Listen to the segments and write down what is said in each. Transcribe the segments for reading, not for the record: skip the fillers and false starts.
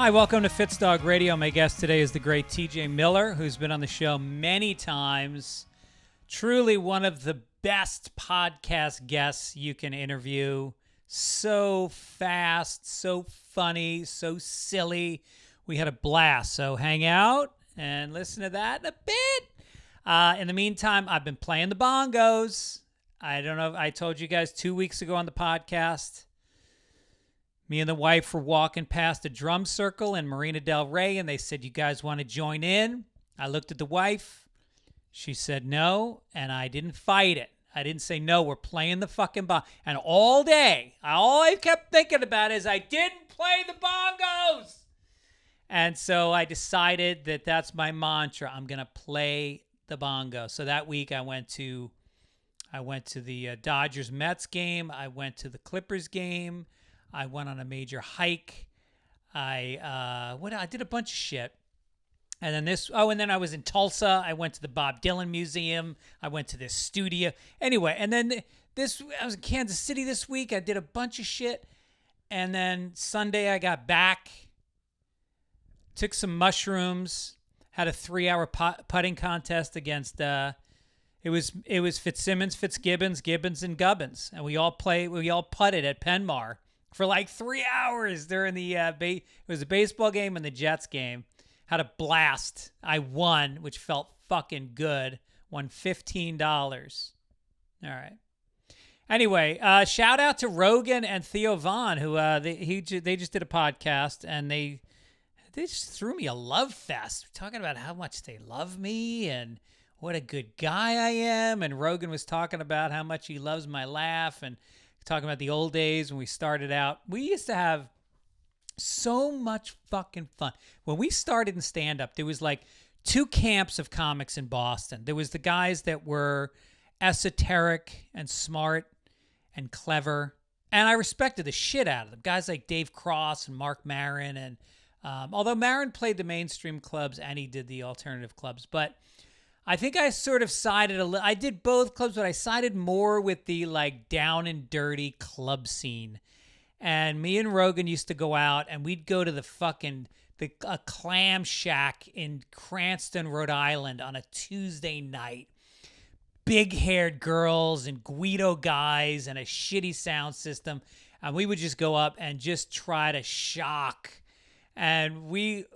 Hi, welcome to Fitzdog Radio. My guest today is the great TJ Miller, who's been on the show many times. Truly one of the best podcast guests you can interview. So fast, so funny, so silly. We had a blast. So hang out and listen to that in a bit. In the meantime, I've been playing the bongos. I don't know if I told you guys 2 weeks ago on the podcast. Me and the wife were walking past a drum circle in Marina Del Rey, and they said, "You guys want to join in?" I looked at the wife. She said no, and I didn't fight it. I didn't say, no, we're playing the fucking bong. And all day, all I kept thinking about is I didn't play the bongos. And so I decided that that's my mantra. I'm going to play the bongo. So that week I went to the Dodgers-Mets game. I went to the Clippers game. I went on a major hike. I did a bunch of shit. And then I was in Tulsa. I went to the Bob Dylan Museum. I went to this studio. Anyway, and then I was in Kansas City this week. I did a bunch of shit. And then Sunday I got back, took some mushrooms, had a 3-hour putting contest against it was Fitzsimmons, Fitzgibbons, Gibbons, and Gubbins. And we all putted at Penmar for like 3 hours during the it was a baseball game and the Jets game. Had a blast. I won, which felt fucking good. Won $15. All right. Anyway, shout out to Rogan and Theo Von, who they just did a podcast, and they just threw me a love fest, talking about how much they love me and what a good guy I am. And Rogan was talking about how much he loves my laugh, and talking about the old days when we started out. We used to have so much fucking fun. When we started in stand-up, there was like 2 camps of comics in Boston. There was the guys that were esoteric and smart and clever, and I respected the shit out of them. Guys like Dave Cross and Mark Maron, and although Maron played the mainstream clubs and he did the alternative clubs, but I think I sort of sided a little. I did both clubs, but I sided more with the like down and dirty club scene. And me and Rogan used to go out, and we'd go to a clam shack in Cranston, Rhode Island on a Tuesday night. Big-haired girls and Guido guys and a shitty sound system. And we would just go up and just try to shock. And we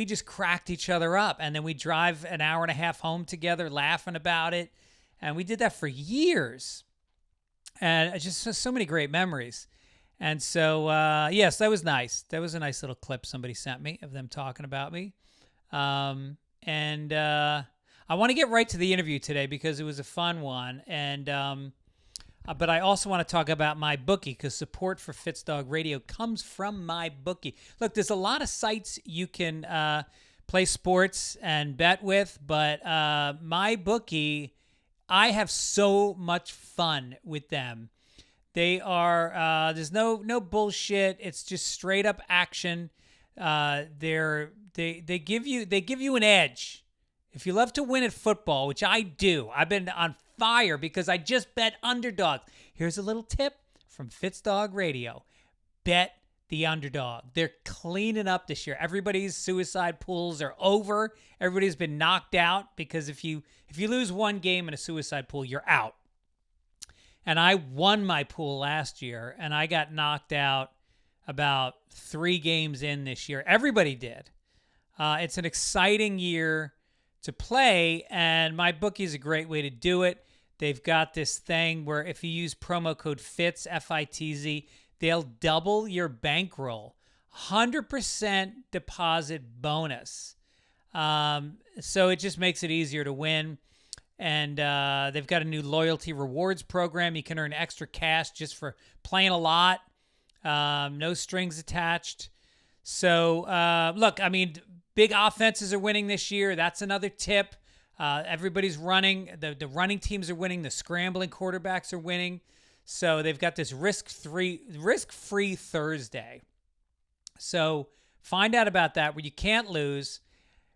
just cracked each other up. And then we'd drive an hour and a half home together laughing about it. And we did that for years. And it's just so many great memories. And so, yes, that was nice. That was a nice little clip somebody sent me of them talking about me. And I want to get right to the interview today because it was a fun one. And but I also want to talk about my bookie, because support for Fitzdog Radio comes from my bookie. Look, there's a lot of sites you can play sports and bet with, but my bookie, I have so much fun with them. They are there's no bullshit. It's just straight up action. They give you an edge. If you love to win at football, which I do, I've been on fire because I just bet underdogs. Here's a little tip from Fitzdog Radio: bet the underdog. They're cleaning up this year. Everybody's suicide pools are over. Everybody's been knocked out because if you lose one game in a suicide pool, you're out. And I won my pool last year, and I got knocked out about 3 games in this year. Everybody did. It's an exciting year to play, and my bookie is a great way to do it. They've got this thing where if you use promo code FITZ, F-I-T-Z, they'll double your bankroll. 100% deposit bonus. So it just makes it easier to win. And they've got a new loyalty rewards program. You can earn extra cash just for playing a lot. No strings attached. So, look, I mean, big offenses are winning this year. That's another tip. Everybody's running. The running teams are winning. The scrambling quarterbacks are winning. So they've got this risk-free Thursday. So find out about that where you can't lose.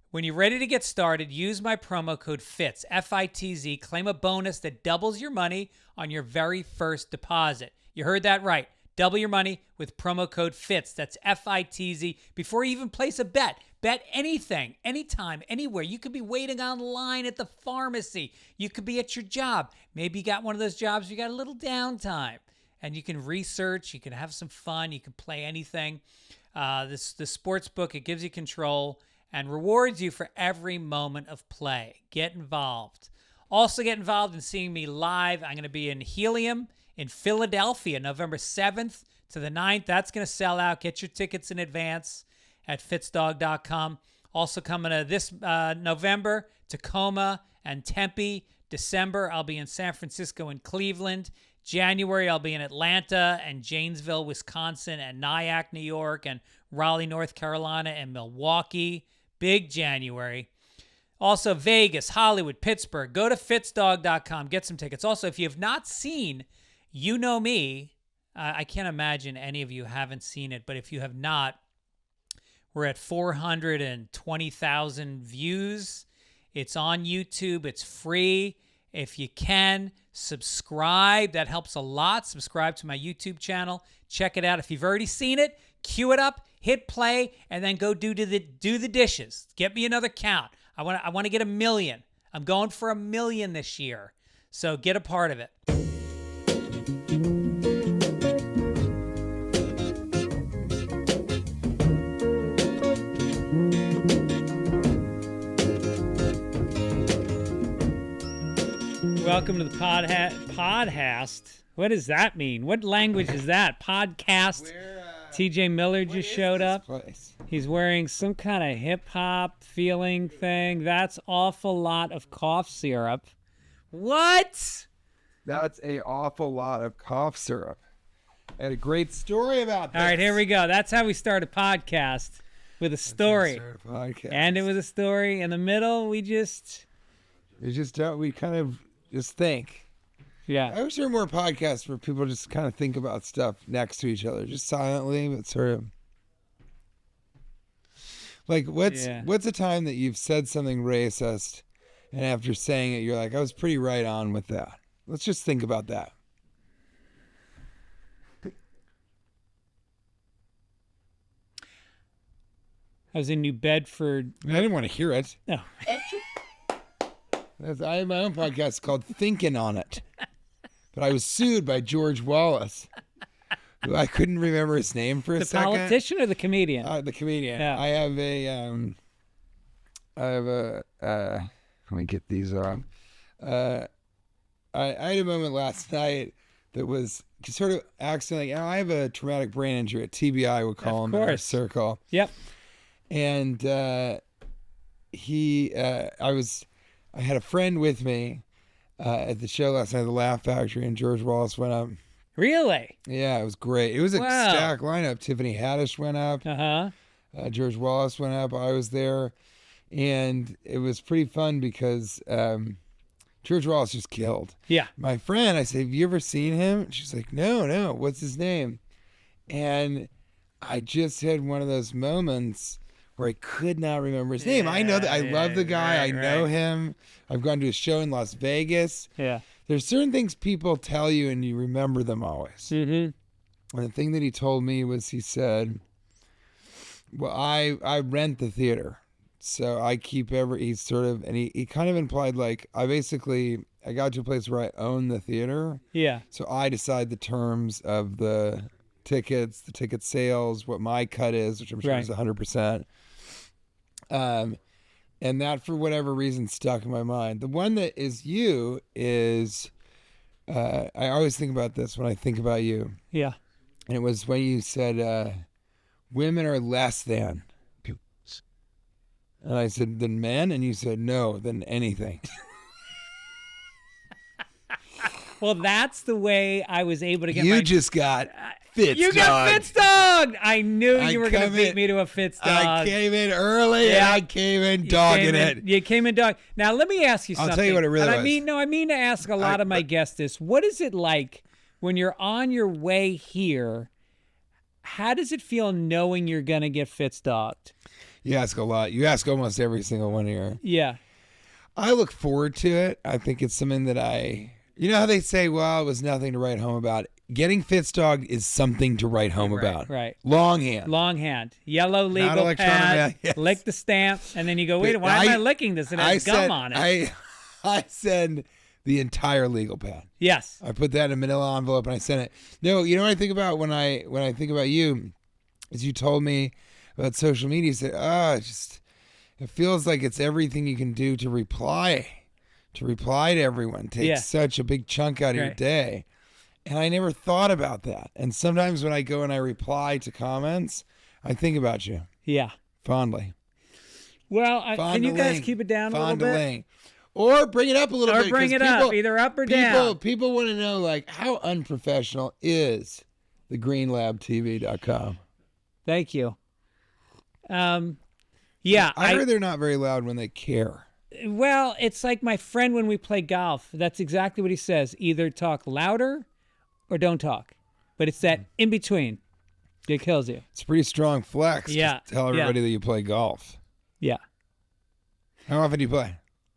When you're ready to get started, use my promo code FITZ, F-I-T-Z. Claim a bonus that doubles your money on your very first deposit. You heard that right. Double your money with promo code FITZ. That's FITZ. Before you even place a bet, bet anything, anytime, anywhere. You could be waiting online at the pharmacy. You could be at your job. Maybe you got one of those jobs where you got a little downtime. And you can research. You can have some fun. You can play anything. The sports book, it gives you control and rewards you for every moment of play. Get involved. Also get involved in seeing me live. I'm going to be in Helium in Philadelphia, November 7th to the 9th. That's going to sell out. Get your tickets in advance at fitzdog.com. Also coming to this November, Tacoma and Tempe. December, I'll be in San Francisco and Cleveland. January, I'll be in Atlanta and Janesville, Wisconsin, and Nyack, New York, and Raleigh, North Carolina, and Milwaukee. Big January. Also, Vegas, Hollywood, Pittsburgh. Go to fitzdog.com. Get some tickets. Also, if you have not seen You Know Me, I can't imagine any of you haven't seen it, but if you have not, we're at 420,000 views. It's on YouTube. It's free. If you can, subscribe. That helps a lot. Subscribe to my YouTube channel. Check it out. If you've already seen it, cue it up, hit play, and then go do the dishes. Get me another count. I want to get 1 million. I'm going for 1 million this year. So get a part of it. Welcome to the podcast. What does that mean? What language is that? Podcast. TJ Miller just showed up. He's wearing some kind of hip-hop feeling thing. That's awful lot of cough syrup. What? That's an awful lot of cough syrup. I had a great story about this. All right, here we go. That's how we start a podcast, with a story. And it was a story. In the middle, we kind of just think. Yeah. I wish there were more podcasts where people just kind of think about stuff next to each other, just silently, but sort of. Like, what's a time that you've said something racist, and after saying it, you're like, I was pretty right on with that. Let's just think about that. I was in New Bedford. I didn't want to hear it. No. I have my own podcast called Thinking on It. But I was sued by George Wallace, who I couldn't remember his name for a second. The politician or the comedian? The comedian. Yeah. I have a, let me get these off. I had a moment last night that was sort of accidentally, I have a traumatic brain injury, a TBI, we'll call him in our circle. Yep. And I had a friend with me at the show last night, The Laugh Factory, and George Wallace went up. Really? Yeah, it was great. It was a stacked lineup. Tiffany Haddish went up. George Wallace went up. I was there. And it was pretty fun because George Wallace just killed. Yeah. My friend, I said, have you ever seen him? And she's like, no. What's his name? And I just had one of those moments where I could not remember his name. I know that I love the guy. I know him. I've gone to a show in Las Vegas. Yeah. There's certain things people tell you and you remember them always. Mm-hmm. And the thing that he told me was, he said, well, I rent the theater. So I keep he kind of implied, like, I got to a place where I own the theater. Yeah. So I decide the terms of the tickets, the ticket sales, what my cut is, which I'm sure is 100%. And that, for whatever reason, stuck in my mind. The one that is I always think about this when I think about you. Yeah. And it was when you said, women are less than. And I said, than men? And you said, no, than anything. Well, that's the way I was able to get You just got Fitzdog. You got Fitzdog! I knew you were going to beat me to a Fitzdog. I came in early. Yeah. I came in dogging it. You came in dog. Now, let me ask you something. I'll tell you what it really was. I mean to ask a lot of my guests this. What is it like when you're on your way here? How does it feel knowing you're going to get Fitzdoged? You ask a lot. You ask almost every single one here. Yeah. I look forward to it. I think it's something that you know how they say, well, it was nothing to write home about. getting Fitzdog is something to write home about. Right. Longhand. Yellow legal pad. Yes. Lick the stamp, and then you go, wait, why am I licking this? And it has gum on it. I send the entire legal pad. Yes. I put that in a manila envelope and I sent it. No, you know what I think about when I think about you is you told me about social media. You said, it feels like it's everything you can do to reply to everyone. Takes such a big chunk out of your day. And I never thought about that. And sometimes when I go and I reply to comments, I think about you. Yeah. Fondly. Well, can you guys keep it down a little bit? Or bring it up a little bit. Or bring it up, either up or down. People want to know, like, how unprofessional is thegreenlabtv.com? Thank you. I heard they're not very loud when they care. Well, it's like my friend when we play golf. That's exactly what he says. Either talk louder or don't talk. But it's that in between that kills you. It's a pretty strong flex. Yeah. Tell everybody that you play golf. Yeah. How often do you play?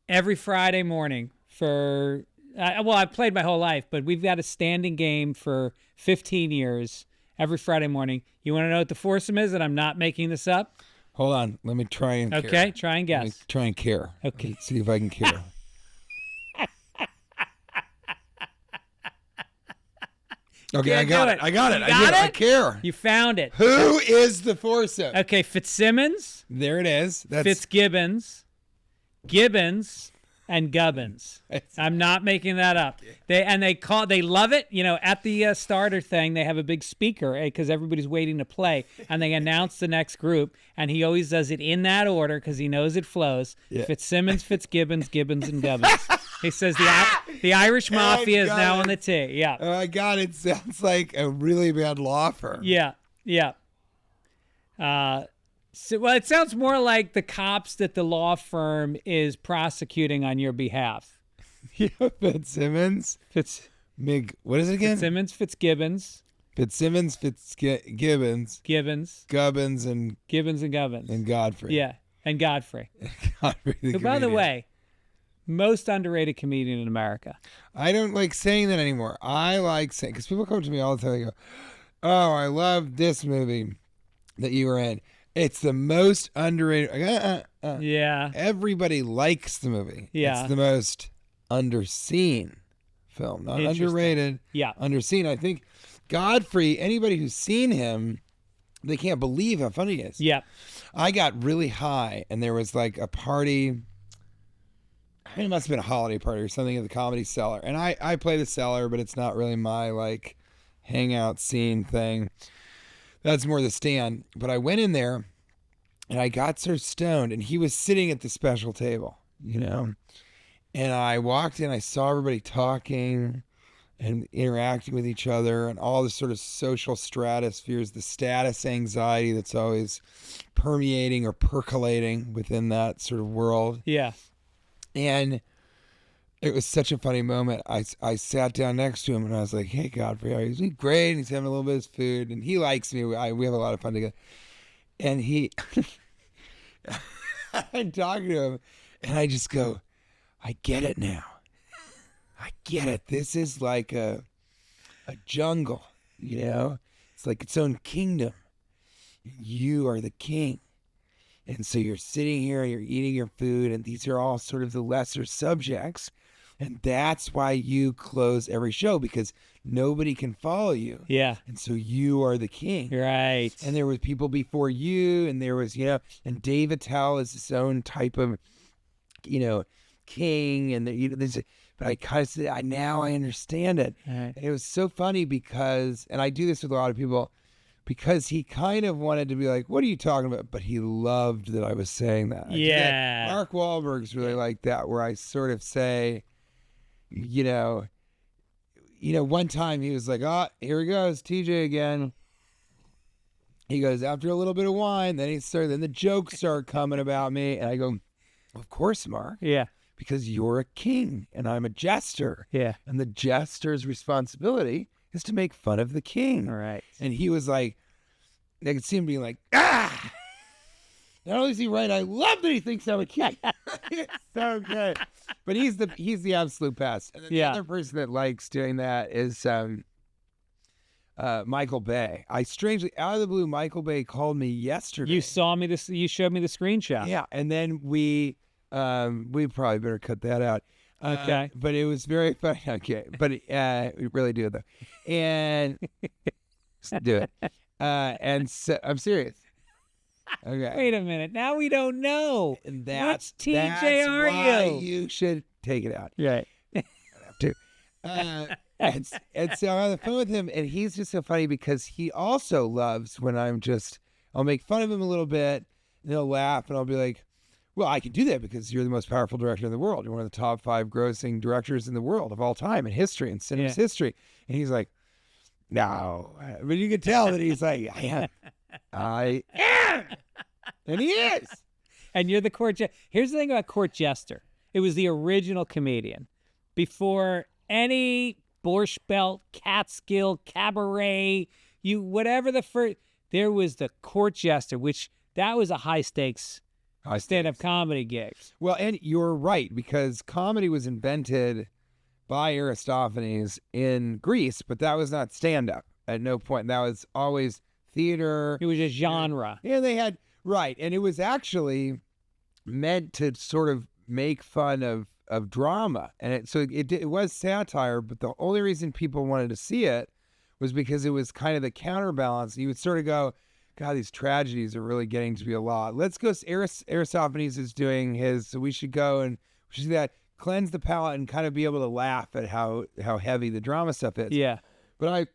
Every Friday morning for, I've played my whole life, but we've got a standing game for 15 years every Friday morning. You want to know what the foursome is? And I'm not making this up. Hold on. Let me try and care. Okay, try and guess. Let me try and care. Okay. Let's see if I can care. Okay, I got it. I got it. I care. You found it. Who is the foursome? Okay, Fitzsimmons. There it is. That's Fitzgibbons, Gibbons, and Gubbins. I'm not making that up. They love it. You know, at the starter thing, they have a big speaker because everybody's waiting to play, and they announce the next group, and he always does it in that order because he knows it flows. Yeah. Fitzsimmons, Fitzgibbons, Gibbons, and Gubbins. He says the Irish Mafia is now on the tee. Yeah. Oh my God! It sounds like a really bad law firm. Yeah. Well, it sounds more like the cops that the law firm is prosecuting on your behalf. Yeah, Fitzsimmons. What is it again? Fitzsimmons, Fitzgibbons. Fitzsimmons, Fitzgibbons. Gubbins, and Gibbons and Gubbins. And Godfrey. Yeah, and Godfrey. Godfrey the Who, by the way, most underrated comedian in America. I don't like saying that anymore. I like saying, because people come to me all the time, they go, oh, I love this movie that you were in. It's the most underrated. Yeah. Everybody likes the movie. Yeah. It's the most underseen film. Not underrated. Yeah. Underseen. I think Godfrey, anybody who's seen him, they can't believe how funny he is. Yeah. I got really high, and there was like a party. I mean, it must have been a holiday party or something at the Comedy Cellar. And I play the Cellar, but it's not really my like hangout scene thing. That's more the Stand. But I went in there and I got so stoned, and he was sitting at the special table, you know. And I walked in, I saw everybody talking and interacting with each other and all the sort of social stratospheres, the status anxiety that's always permeating or percolating within that sort of world. Yeah. And it was such a funny moment. I sat down next to him and I was like, hey, Godfrey, he's great. And he's having a little bit of his food and he likes me. We have a lot of fun together. And I'm talking to him and I just go, I get it now. I get it. This is like a jungle, you know? It's like its own kingdom. You are the king. And so you're sitting here, you're eating your food, and these are all sort of the lesser subjects. And that's why you close every show, because nobody can follow you. Yeah. And so you are the king. Right. And there was people before you, and there was, you know, and Dave Attell is his own type of, you know, king. And, but I kind of said, now I understand it. Right. And it was so funny because, and I do this with a lot of people, because he kind of wanted to be like, what are you talking about? But he loved that I was saying that. Yeah. Mark Wahlberg's really like that, where I sort of say, you know, one time he was like, oh, here he goes, TJ again. He goes, after a little bit of wine, then the jokes start coming about me. And I go, of course, Mark. Yeah. Because you're a king and I'm a jester. Yeah. And the jester's responsibility is to make fun of the king. All right. And he was like, I could see him being like, ah! Not only is he right, I love that he thinks I'm a king. It's so good. But he's the absolute best. And then the other person that likes doing that is Michael Bay. I strangely, out of the blue, Michael Bay called me yesterday. You showed me the screenshot. Yeah, and then we probably better cut that out. Okay. But it was very funny. Okay, but we really do it though, and do it. And so, I'm serious. Okay. Wait a minute. Now we don't know. And What's that's TJRU? why you should take it out. Right. I have to. And so I'm on the phone with him, and he's just so funny because he also loves when I'll make fun of him a little bit, and he'll laugh, and I'll be like, well, I can do that because you're the most powerful director in the world. You're one of the top 5 grossing directors in the world of all time in history, in cinema's history. And he's like, no. But you can tell that he's like, I am. And he is. And you're the court jester. Here's the thing about court jester. It was the original comedian. Before any Borscht Belt, Catskill, Cabaret, whatever the first, there was the court jester, which that was a high stakes stand-up comedy gig. Well, and you're right, because comedy was invented by Aristophanes in Greece, but that was not stand-up at no point. That was always theater. It was a genre. Yeah, they had, right, and it was actually meant to sort of make fun of drama, and it was satire, but the only reason people wanted to see it was because it was kind of the counterbalance. You would sort of go, God, these tragedies are really getting to be a lot. Let's go. Aristophanes is doing his, so we should go and we should do that, cleanse the palate, and kind of be able to laugh at how heavy the drama stuff is. Yeah. But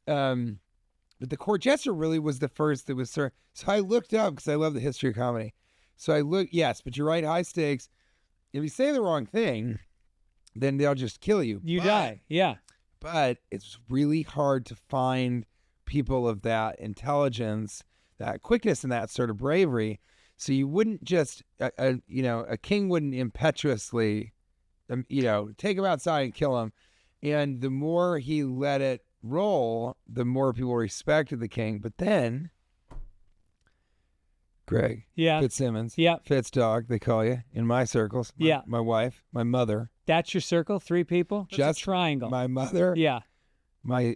but the court jester really was the first that was so I looked up because I love the history of comedy. So I looked, yes, but you're right, high stakes. If you say the wrong thing, then they'll just kill you. You die. Yeah. But it's really hard to find people of that intelligence, that quickness, and that sort of bravery. So you wouldn't just, a king wouldn't impetuously, take him outside and kill him. And the more he let it roll, the more people respected the king. But then, Greg, Fitzsimmons, Fitzdog, they call you in my circles. My wife, my mother. That's your circle, 3 people? That's just a triangle. My mother. Yeah. My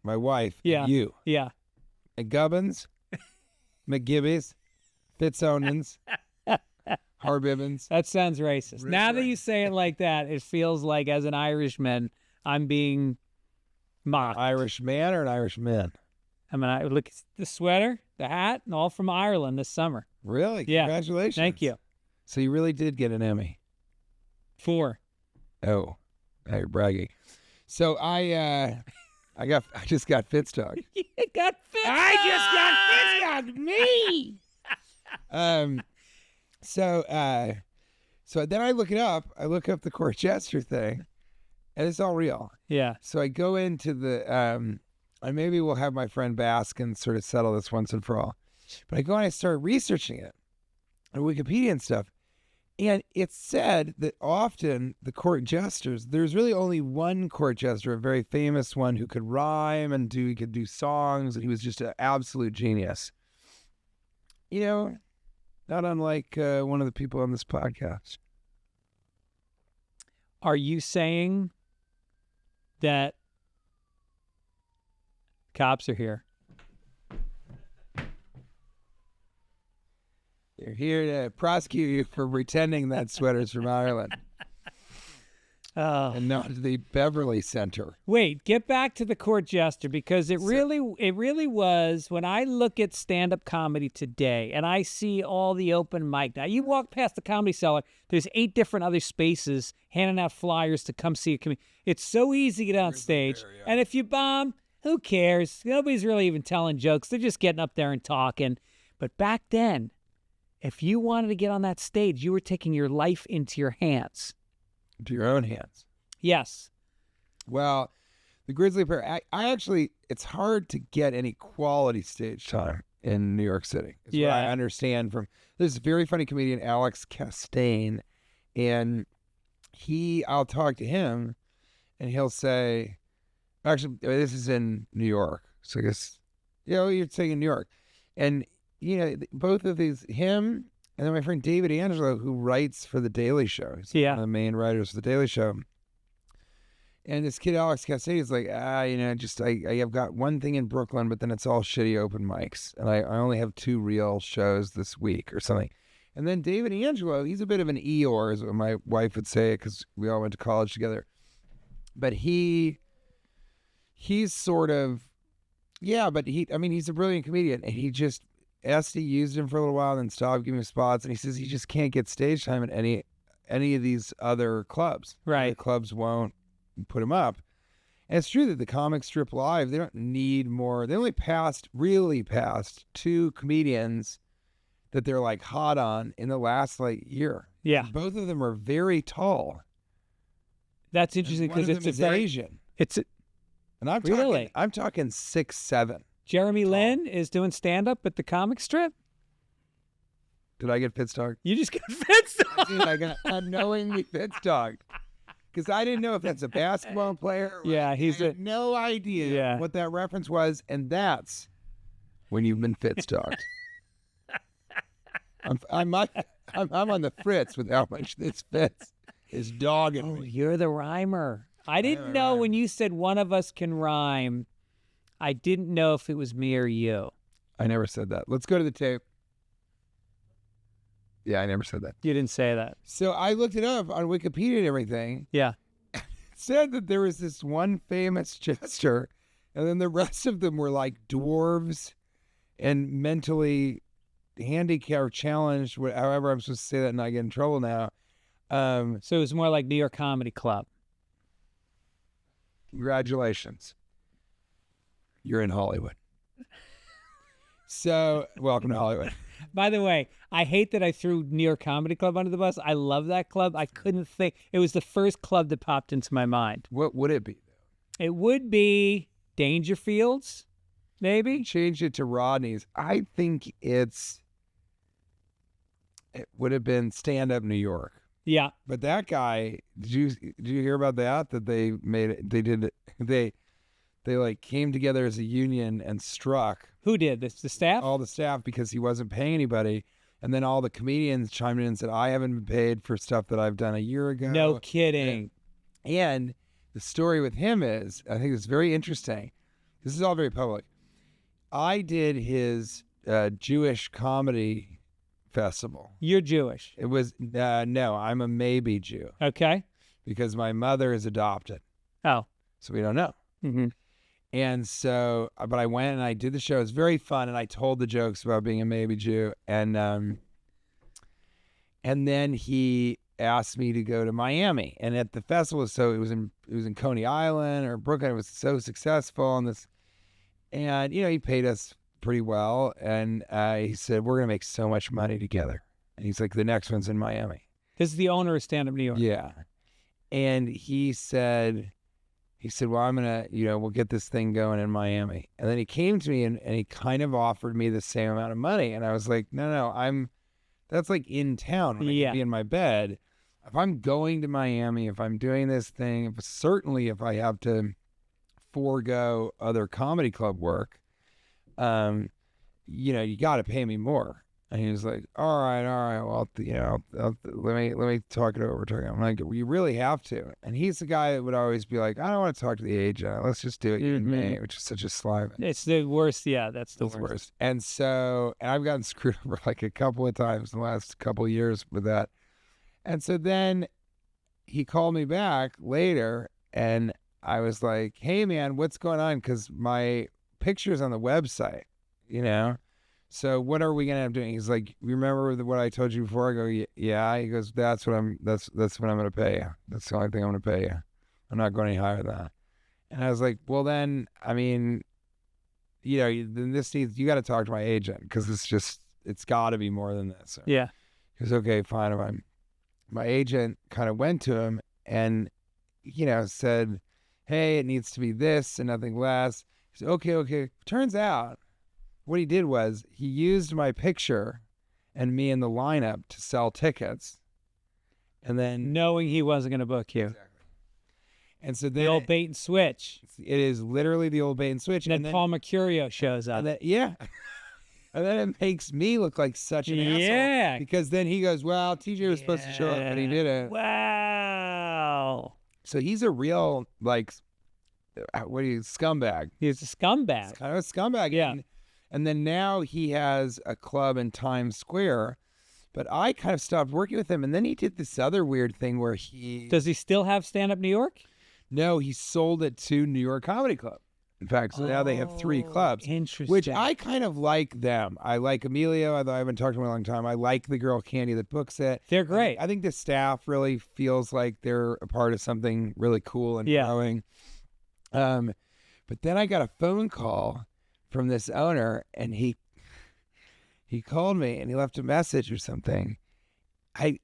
wife. Yeah. And you. Yeah. McGubbins, McGibbies, Fitzonans, Harbibbins. That sounds racist. Now that you say it like that, it feels like as an Irishman, I'm being mocked. Irish man or an Irishman? I mean, I look at the sweater, the hat, and all from Ireland this summer. Really? Yeah. Congratulations. Thank you. So you really did get an Emmy. 4. Oh, now you're bragging. So I just got Fitzdog. You got Fitzdog. I just got Fitzdog. Me. So then I look it up. I look up the court jester thing, and it's all real. Yeah. So I go into the and maybe we'll have my friend Baskin sort of settle this once and for all. But I go and I start researching it on Wikipedia and stuff. And it's said that often the court jesters, there's really only one court jester, a very famous one who could rhyme and he could do songs, and he was just an absolute genius. Not unlike one of the people on this podcast. Are you saying that cops are here? They're here to prosecute you for pretending that sweater's from Ireland. Oh. And not the Beverly Center. Wait, get back to the court jester, because it really was, when I look at stand-up comedy today and I see all the open mic. Now, you walk past the Comedy Cellar, there's 8 different other spaces handing out flyers to come see a comedian. It's so easy to get on stage. And if you bomb, who cares? Nobody's really even telling jokes. They're just getting up there and talking. But back then, if you wanted to get on that stage, you were taking your life into your hands. Into your own hands. Yes. Well, the Grizzly Bear, I actually, it's hard to get any quality stage time in New York City. Is what I understand from this very funny comedian, Alex Castaigne. And I'll talk to him and he'll say, actually, this is in New York. So I guess, you're saying in New York. And, both of these, him and then my friend David Angelo, who writes for The Daily Show. He's one of the main writers for The Daily Show. And this kid, Alex Cassidy, is like, just I have got one thing in Brooklyn, but then it's all shitty open mics. And I only have 2 real shows this week or something. And then David Angelo, he's a bit of an Eeyore, is what my wife would say, because we all went to college together. But he's sort of, but he's a brilliant comedian. And he just, Esty used him for a little while, then stopped giving him spots. And he says he just can't get stage time at any of these other clubs. Right. The clubs won't put him up. And it's true that the comic strip live, they don't need more. They only really passed 2 comedians that they're like hot on in the last year. Yeah. Both of them are very tall. That's interesting because it's Asian. And I'm talking 6'7". Jeremy Lin is doing stand-up at the comic strip? Did I get Fitzdog? You just got Fitzdog. Dude, I got unknowingly Fitzdog. Because I didn't know if that's a basketball player. Yeah, I had no idea what that reference was, and that's when you've been Fitzdog. I'm on the fritz with how much this Fitz is dogging me. You're the rhymer. I didn't know when you said one of us can rhyme. I didn't know if it was me or you. I never said that. Let's go to the tape. Yeah, I never said that. You didn't say that. So I looked it up on Wikipedia and everything. Yeah. It said that there was this one famous jester, and then the rest of them were like dwarves and mentally handicapped or challenged, however I'm supposed to say that and not get in trouble now. So it was more like New York Comedy Club. Congratulations. You're in Hollywood. So, welcome to Hollywood. By the way, I hate that I threw New York Comedy Club under the bus. I love that club. I couldn't think. It was the first club that popped into my mind. What would it be, though? It would be Dangerfields, maybe? Change it to Rodney's. I think it would have been Stand Up New York. Yeah. But that guy, did you hear about that? That they made it, they like came together as a union and struck. Who did this? The staff? All the staff, because he wasn't paying anybody. And then all the comedians chimed in and said, I haven't been paid for stuff that I've done a year ago. No kidding. And the story with him is, I think it's very interesting. This is all very public. I did his Jewish comedy festival. You're Jewish. It was, no, I'm a maybe Jew. Okay. Because my mother is adopted. Oh. So we don't know. Mm-hmm. And so, but I went and I did the show. It was very fun, and I told the jokes about being a maybe Jew. And then he asked me to go to Miami. And at the festival, so it was in Coney Island or Brooklyn. It was so successful, and he paid us pretty well. And he said, we're gonna make so much money together. And he's like, the next one's in Miami. This is the owner of Stand Up New York. Yeah. And he said, well, I'm going to, we'll get this thing going in Miami. And then he came to me and he kind of offered me the same amount of money. And I was like, no, that's like in town when I can be in my bed. If I'm going to Miami, if I'm doing this thing, certainly if I have to forego other comedy club work, you got to pay me more. And he was like, all right. Well, let me talk it over. I'm like, well, you really have to. And he's the guy that would always be like, I don't want to talk to the agent. Let's just do it you and me, which is such a slime. It's the worst. Yeah, that's the worst. And so, and I've gotten screwed over like a couple of times in the last couple of years with that. And so then he called me back later and I was like, hey man, what's going on? Because my picture's on the website, So what are we gonna end up doing? He's like, remember what I told you before? I go, yeah. He goes, that's what I'm gonna pay you. That's the only thing I'm gonna pay you. I'm not going any higher than that. And I was like, well then, then this needs, you got to talk to my agent because it's got to be more than this. So yeah. He goes, okay, fine. My agent kind of went to him and, said, hey, it needs to be this and nothing less. He said, okay. Turns out, what he did was he used my picture and me in the lineup to sell tickets. And then knowing he wasn't going to book you. Exactly. And so then the old bait and switch. It is literally the old bait and switch. And then Paul Mercurio shows up. And then it makes me look like such an asshole. Because then he goes, well, TJ was supposed to show up, but he didn't. Wow. So he's a real, like, scumbag. He's a scumbag. He's kind of a scumbag. Yeah. And then now he has a club in Times Square, but I kind of stopped working with him. And then he did this other weird thing where Does he still have Stand Up New York? No, he sold it to New York Comedy Club. In fact, so now they have 3 clubs. Interesting. Which I kind of like them. I like Emilio, although I haven't talked to him in a long time. I like the girl Candy that books it. They're great. I think the staff really feels like they're a part of something really cool and growing. But then I got a phone call from this owner, and he called me and he left a message or something. I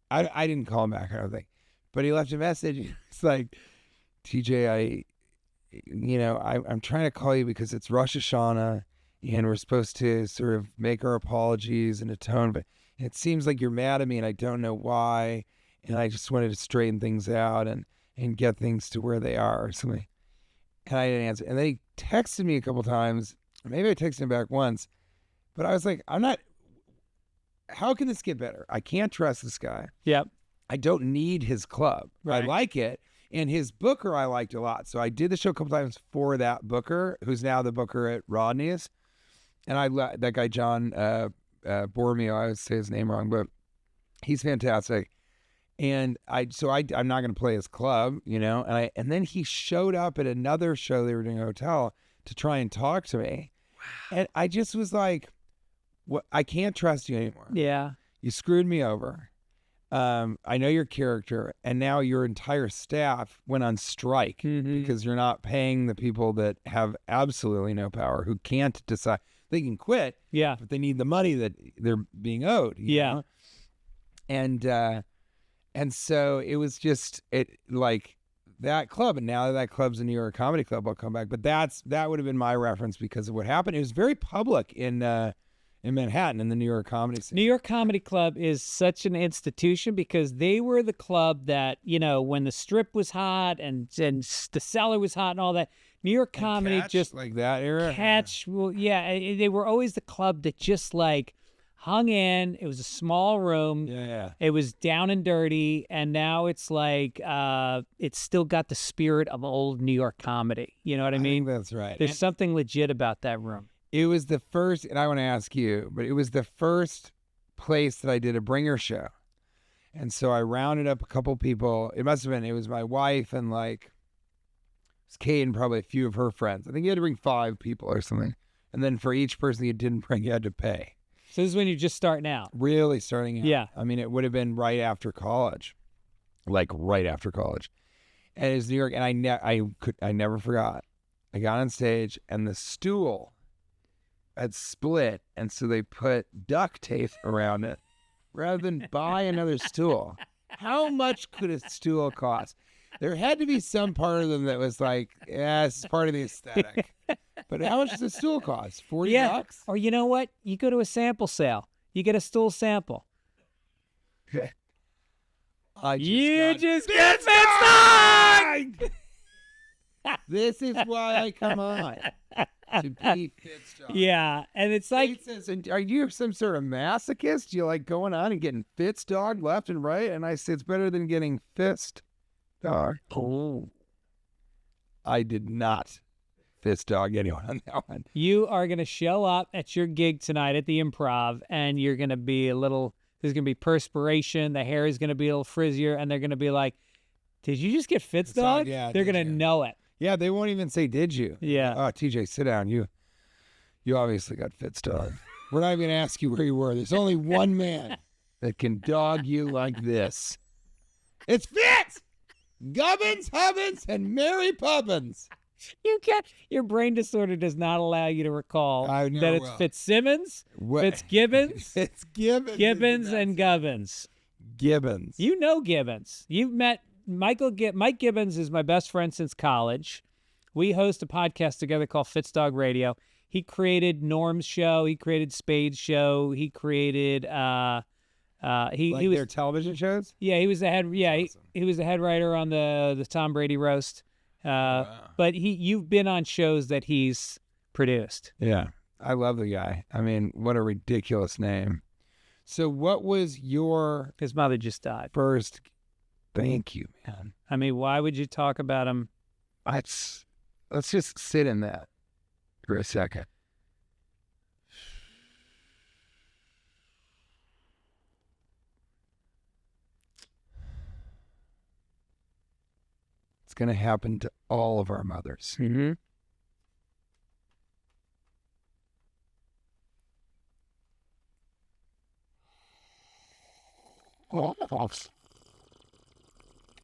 didn't call him back, I don't think. But he left a message. It's like, TJ, I'm trying to call you because it's Rosh Hashanah and we're supposed to sort of make our apologies and atone, but it seems like you're mad at me and I don't know why. And I just wanted to straighten things out and get things to where they are or something. And I didn't answer. And then he texted me a couple times. Maybe I texted him back once, but I was like, how can this get better? I can't trust this guy. Yep. I don't need his club. Right. I like it. And his booker I liked a lot. So I did the show a couple times for that booker, who's now the booker at Rodney's. And that guy, John Bormio, I always say his name wrong, but he's fantastic. And I'm not going to play his club, and then he showed up at another show they were doing at a hotel to try and talk to me. Wow. And I just was like, "What? I can't trust you anymore. Yeah. You screwed me over. I know your character, and now your entire staff went on strike because you're not paying the people that have absolutely no power, who can't decide. They can quit, but they need the money that they're being owed. You know? And so it was just like that club, and now that club's a New York Comedy Club, I'll come back. But that would have been my reference because of what happened. It was very public in Manhattan, in the New York comedy scene. New York Comedy Club is such an institution because they were the club that, when the Strip was hot and the Cellar was hot and all that, New York comedy Catch, just like that era. Catch, well, they were always the club that just like hung in. It was a small room. Yeah. It was down and dirty, and now it's like it's still got the spirit of old New York comedy. You know what I mean? think that's right. There's something legit about that room. It was the first, and I want to ask you, but it was the first place that I did a bringer show. And so I rounded up a couple people. It was my wife and it was Kate and probably a few of her friends. I think you had to bring 5 people or something. And then for each person you didn't bring, you had to pay. So this is when you're just starting out. Really starting out. Yeah. I mean, it would have been right after college. Right after college. And it was New York, and I never forgot. I got on stage and the stool had split, and so they put duct tape around it rather than buy another stool. How much could a stool cost? There had to be some part of them that was like, it's part of the aesthetic. But how much does a stool cost? $40? Or you know what? You go to a sample sale. You get a stool sample. You just get Fitzdog! This is why I come on. To be Fitzdog. Yeah, and it's like... Kate says, are you some sort of masochist? Do you like going on and getting Fitzdog left and right? And I say, it's better than getting Fitzdog. Oh. I did not Fitzdog anyone on that one. You are going to show up at your gig tonight at the Improv, and you're going to be there's going to be perspiration, the hair is going to be a little frizzier, and they're going to be like, did you just get Fitzdog? Yeah, they're going to know it. Yeah, they won't even say, did you? Yeah. Oh, TJ, sit down. You obviously got Fitzdog. We're not even going to ask you where you were. There's only one man that can dog you like this. It's Fitz! Gubbins, Hubbins, and Mary Poppins. Your brain disorder does not allow you to recall that it's will. Fitzsimmons, Fitzgibbons, Gibbons, and Gubbins. Gibbons. You know Gibbons. You've met Mike Gibbons is my best friend since college. We host a podcast together called Fitzdog Radio. He created Norm's show. He created Spade's show. He created he was their television shows. Yeah, he was the head. Yeah, awesome. he was the head writer on the Tom Brady roast. Wow. But you've been on shows that he's produced. Yeah, I love the guy. I mean, what a ridiculous name. So what was your His mother just died. first Thank you, man. I mean, why would you talk about him? Let's just sit in that for a second. It's going to happen to all of our mothers. Mm-hmm.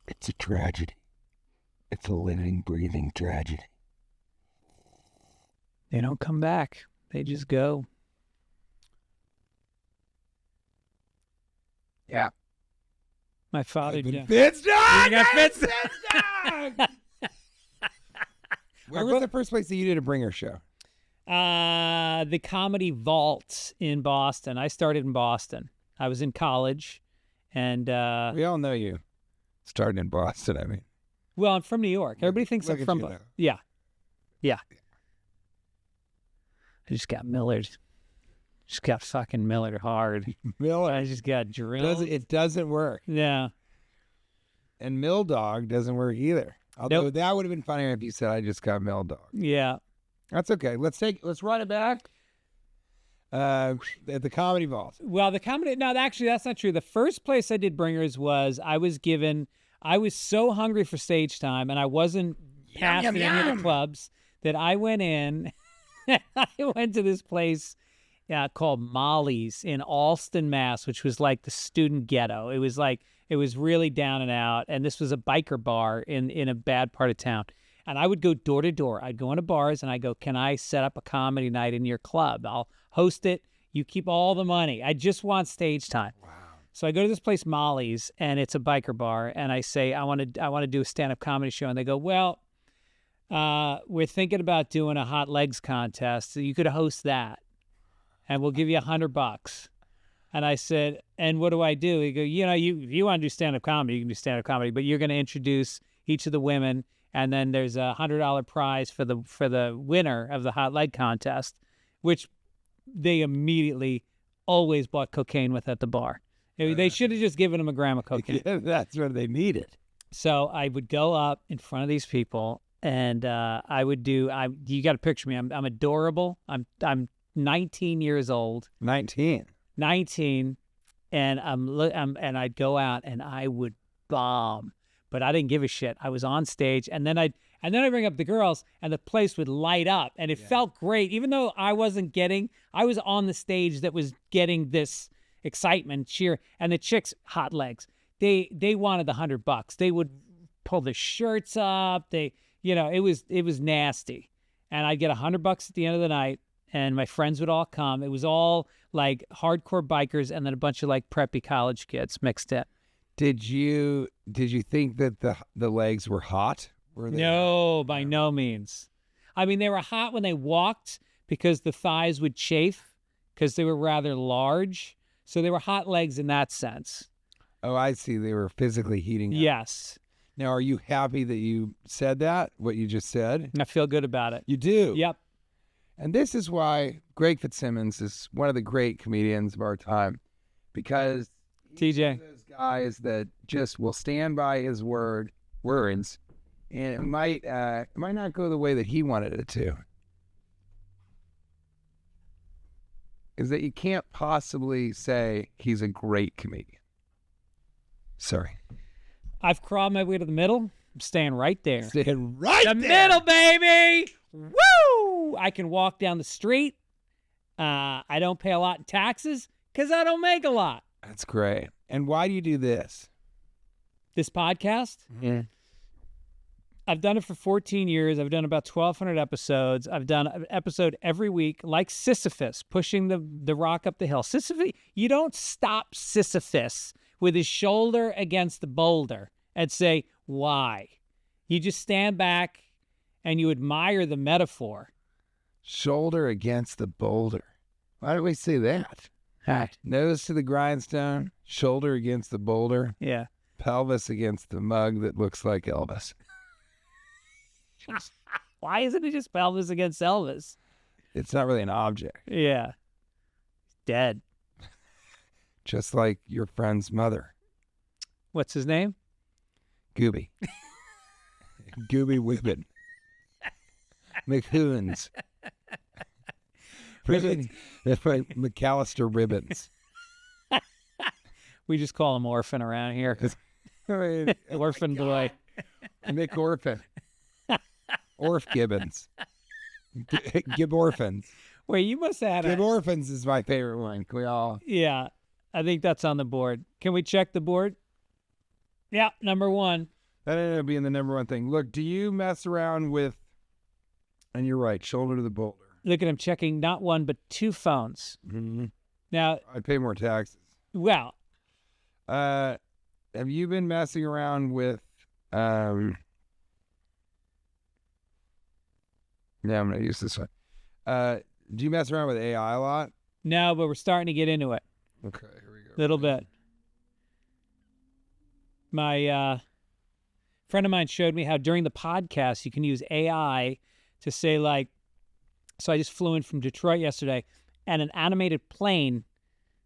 It's a tragedy. It's a living, breathing tragedy. They don't come back. They just go. Yeah. My father did. Fitzdog! You got Fitzdog! Where was the first place that you did a bringer show? The Comedy Vault in Boston. I started in Boston. I was in college, and We all know you. Starting in Boston, I mean. well, I'm from New York. Everybody thinks Look I'm at from. you now. Yeah. I just got Millered. Just got fucking Millered hard. Miller. I just got drilled. It doesn't work. Yeah. And Mill Dog doesn't work either. Although Nope. that would have been funnier if you said I just got Mill Dog. Yeah. That's okay. Let's run it back. At the Comedy Vault. Well, the comedy. No, actually, that's not true. The first place I did bringers was I was so hungry for stage time, and I wasn't passed yum, at any of yum. the clubs that I went in. I went to this place called Molly's in Allston, Mass, which was like the student ghetto. It was really down and out, and this was a biker bar in a bad part of town. And I would go door to door. I'd go into bars and I go, "Can I set up a comedy night in your club? I'll host it. You keep all the money. I just want stage time." Wow. So I go to this place, Molly's, and it's a biker bar, and I say, I want to do a stand-up comedy show. And they go, "Well, we're thinking about doing a hot legs contest. So you could host that, and we'll give you $100. And I said, "And what do I do?" He go, "You know, if you want to do stand-up comedy, you can do stand-up comedy, but you're going to introduce each of the women, and then there's a $100 prize for the winner of the hot leg contest," which they immediately always bought cocaine with at the bar. They should have just given him a gram of cocaine. Yeah, that's what they needed. So I would go up in front of these people, and I would do. You got to picture me. I'm adorable. I'm 19 years old. 19. 19, and and I'd go out and I would bomb, but I didn't give a shit. I was on stage, and then I'd bring up the girls, and the place would light up, and it felt great, even though I was on the stage that was getting this excitement, cheer, and the chicks, hot legs, they wanted the $100. They would pull their shirts up. It was nasty, and I'd get $100 at the end of the night. And my friends would all come. It was all like hardcore bikers and then a bunch of like preppy college kids mixed in. Did you think that the legs were hot? Were they? No, by no means. I mean, they were hot when they walked because the thighs would chafe because they were rather large. So they were hot legs in that sense. Oh, I see. They were physically heating up. Yes. Now, are you happy that you said that, what you just said? I feel good about it. You do? Yep. And this is why Greg Fitzsimmons is one of the great comedians of our time, because he's one TJ. of those guys that just will stand by his words, and it might not go the way that he wanted it to. Is that you can't possibly say he's a great comedian. Sorry. I've crawled my way to the middle. I'm staying right there. Staying right The there. middle, baby. Woo! I can walk down the street. I don't pay a lot in taxes because I don't make a lot. That's great. And why do you do this? This podcast, Yeah. I've done it for 14 years. I've done about 1,200 episodes. I've done an episode every week, like Sisyphus, pushing the rock up the hill. Sisyphus, you don't stop Sisyphus with his shoulder against the boulder and say, why? You just stand back and you admire the metaphor. Shoulder against the boulder. Why do we say that? Nose to the grindstone, shoulder against the boulder, Yeah. pelvis against the mug that looks like Elvis. Why isn't it just pelvis against Elvis? It's not really an object, Yeah. Dead. just like your friend's mother. What's his name? Gooby. Gooby Wibbin. McHoons. That's right, McAllister Ribbons. We just call him Orphan around here. Orphan boy. Mick Orphan. Orf Gibbons. Gib Orphans. Wait, you must have had Gib Orphans is my favorite one. Can we all? Yeah, I think that's on the board. Can we check the board? Yeah, number one. That ended up being the number one thing. Look, do you mess around with, and you're right, shoulder to the boulder. Look at him checking not one, but two phones. Mm-hmm. Now, I'd pay more taxes. Well. Have you been messing around with, yeah, I'm going to use this one. Do you mess around with AI a lot? No, but we're starting to get into it. Okay, here we go. Little bit. My friend of mine showed me how during the podcast you can use AI to say, like, so I just flew in from Detroit yesterday, and an animated plane.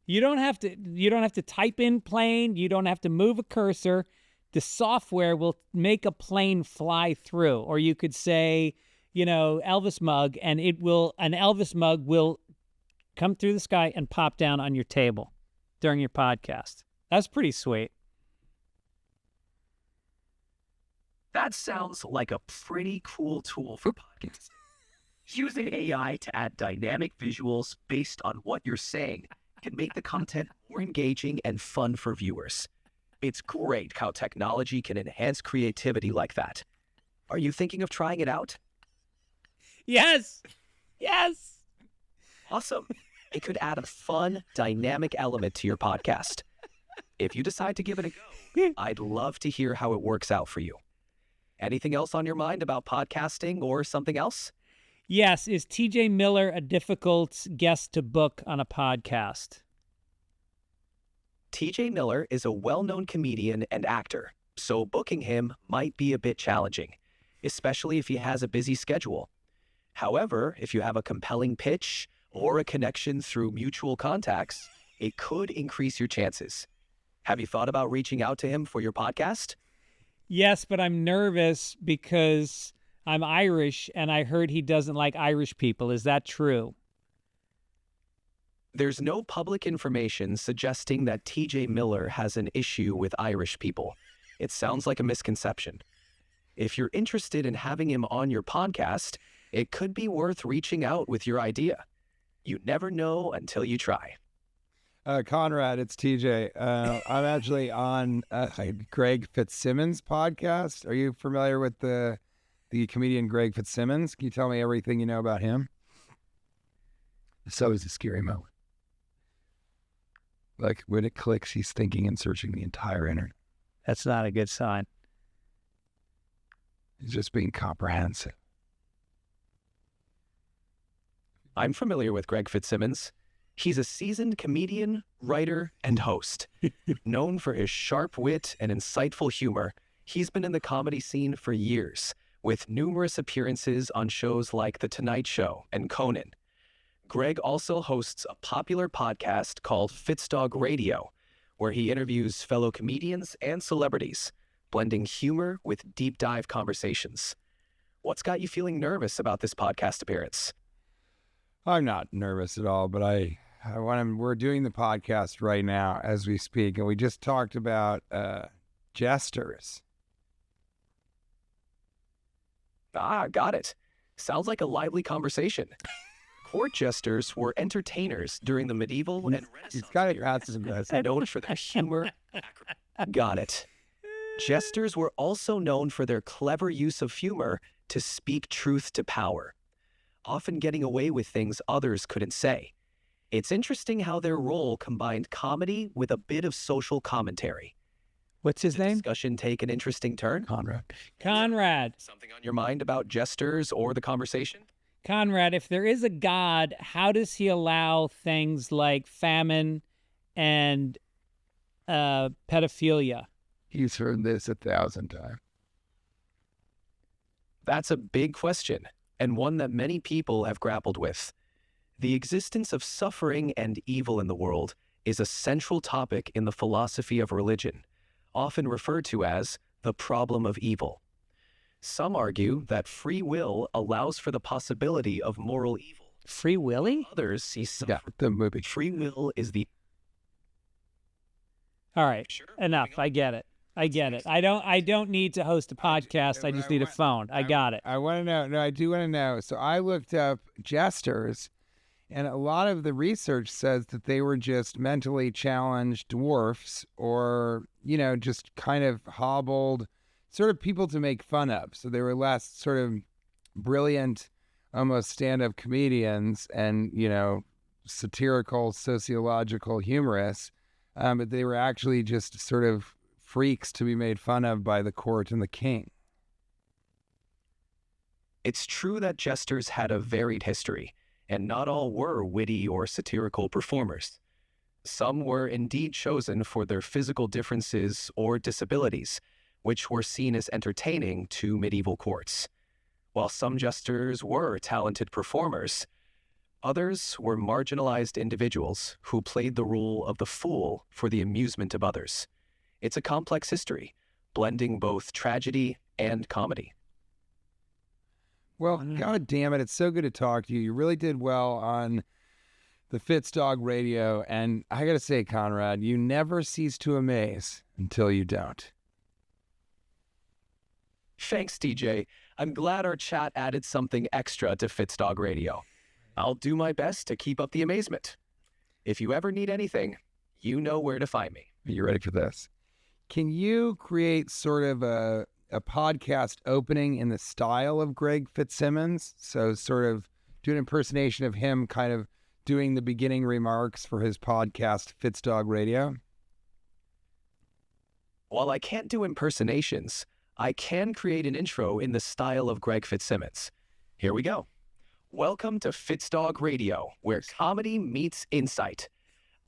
You don't have to type in plane. You don't have to move a cursor. The software will make a plane fly through. Or you could say, Elvis mug, and an Elvis mug will come through the sky and pop down on your table during your podcast. That's pretty sweet. That sounds like a pretty cool tool for podcasts. Using AI to add dynamic visuals based on what you're saying can make the content more engaging and fun for viewers. It's great how technology can enhance creativity like that. Are you thinking of trying it out? Yes. Yes. Awesome. It could add a fun, dynamic element to your podcast. If you decide to give it a go, I'd love to hear how it works out for you. Anything else on your mind about podcasting or something else? Yes. Is TJ Miller a difficult guest to book on a podcast? TJ Miller is a well-known comedian and actor, so booking him might be a bit challenging, especially if he has a busy schedule. However, if you have a compelling pitch or a connection through mutual contacts, it could increase your chances. Have you thought about reaching out to him for your podcast? Yes, but I'm nervous because I'm Irish and I heard he doesn't like Irish people. Is that true? There's no public information suggesting that TJ Miller has an issue with Irish people. It sounds like a misconception. If you're interested in having him on your podcast, it could be worth reaching out with your idea. You never know until you try. Conrad, it's TJ. I'm actually on Greg Fitzsimmons' podcast. Are you familiar with the comedian Greg Fitzsimmons? Can you tell me everything you know about him? So is a scary moment. Like when it clicks, he's thinking and searching the entire internet. That's not a good sign. He's just being comprehensive. I'm familiar with Greg Fitzsimmons. He's a seasoned comedian, writer, and host. Known for his sharp wit and insightful humor, he's been in the comedy scene for years, with numerous appearances on shows like The Tonight Show and Conan. Greg also hosts a popular podcast called Fitzdog Radio, where he interviews fellow comedians and celebrities, blending humor with deep dive conversations. What's got you feeling nervous about this podcast appearance? I'm not nervous at all, but we're doing the podcast right now as we speak, and we just talked about jesters. Ah, got it. Sounds like a lively conversation. Court jesters were entertainers during the medieval and Renaissance. He's got it. Known for their humor. Got it. Jesters were also known for their clever use of humor to speak truth to power, often getting away with things others couldn't say. It's interesting how their role combined comedy with a bit of social commentary. What's his name? Discussion take an interesting turn? Conrad. Something on your mind about jesters or the conversation? Conrad, if there is a God, how does he allow things like famine and pedophilia? He's heard this 1,000 times. That's a big question, and one that many people have grappled with. The existence of suffering and evil in the world is a central topic in the philosophy of religion, often referred to as the problem of evil. Some argue that free will allows for the possibility of moral evil. Free Willy? Others see some the movie. free will is the All right, enough. I get it. I don't need to host a podcast. I just need a phone. I got it. I want to know. No, I do want to know. So I looked up jesters, and a lot of the research says that they were just mentally challenged dwarfs, or, just kind of hobbled, sort of people to make fun of. So they were less sort of brilliant, almost stand-up comedians and, satirical, sociological humorists. But they were actually just sort of freaks to be made fun of by the court and the king. It's true that jesters had a varied history, and not all were witty or satirical performers. Some were indeed chosen for their physical differences or disabilities, which were seen as entertaining to medieval courts. While some jesters were talented performers, others were marginalized individuals who played the role of the fool for the amusement of others. It's a complex history, blending both tragedy and comedy. Well, God damn it, it's so good to talk to you. You really did well on the Fitzdog radio, and I gotta say, Conrad, you never cease to amaze until you don't. Thanks, DJ. I'm glad our chat added something extra to Fitzdog radio. I'll do my best to keep up the amazement. If you ever need anything, you know where to find me. Are you ready for this? Can you create sort of a podcast opening in the style of Greg Fitzsimmons? So sort of do an impersonation of him kind of doing the beginning remarks for his podcast, Fitzdog Radio. While I can't do impersonations, I can create an intro in the style of Greg Fitzsimmons. Here we go. Welcome to Fitzdog Radio, where comedy meets insight.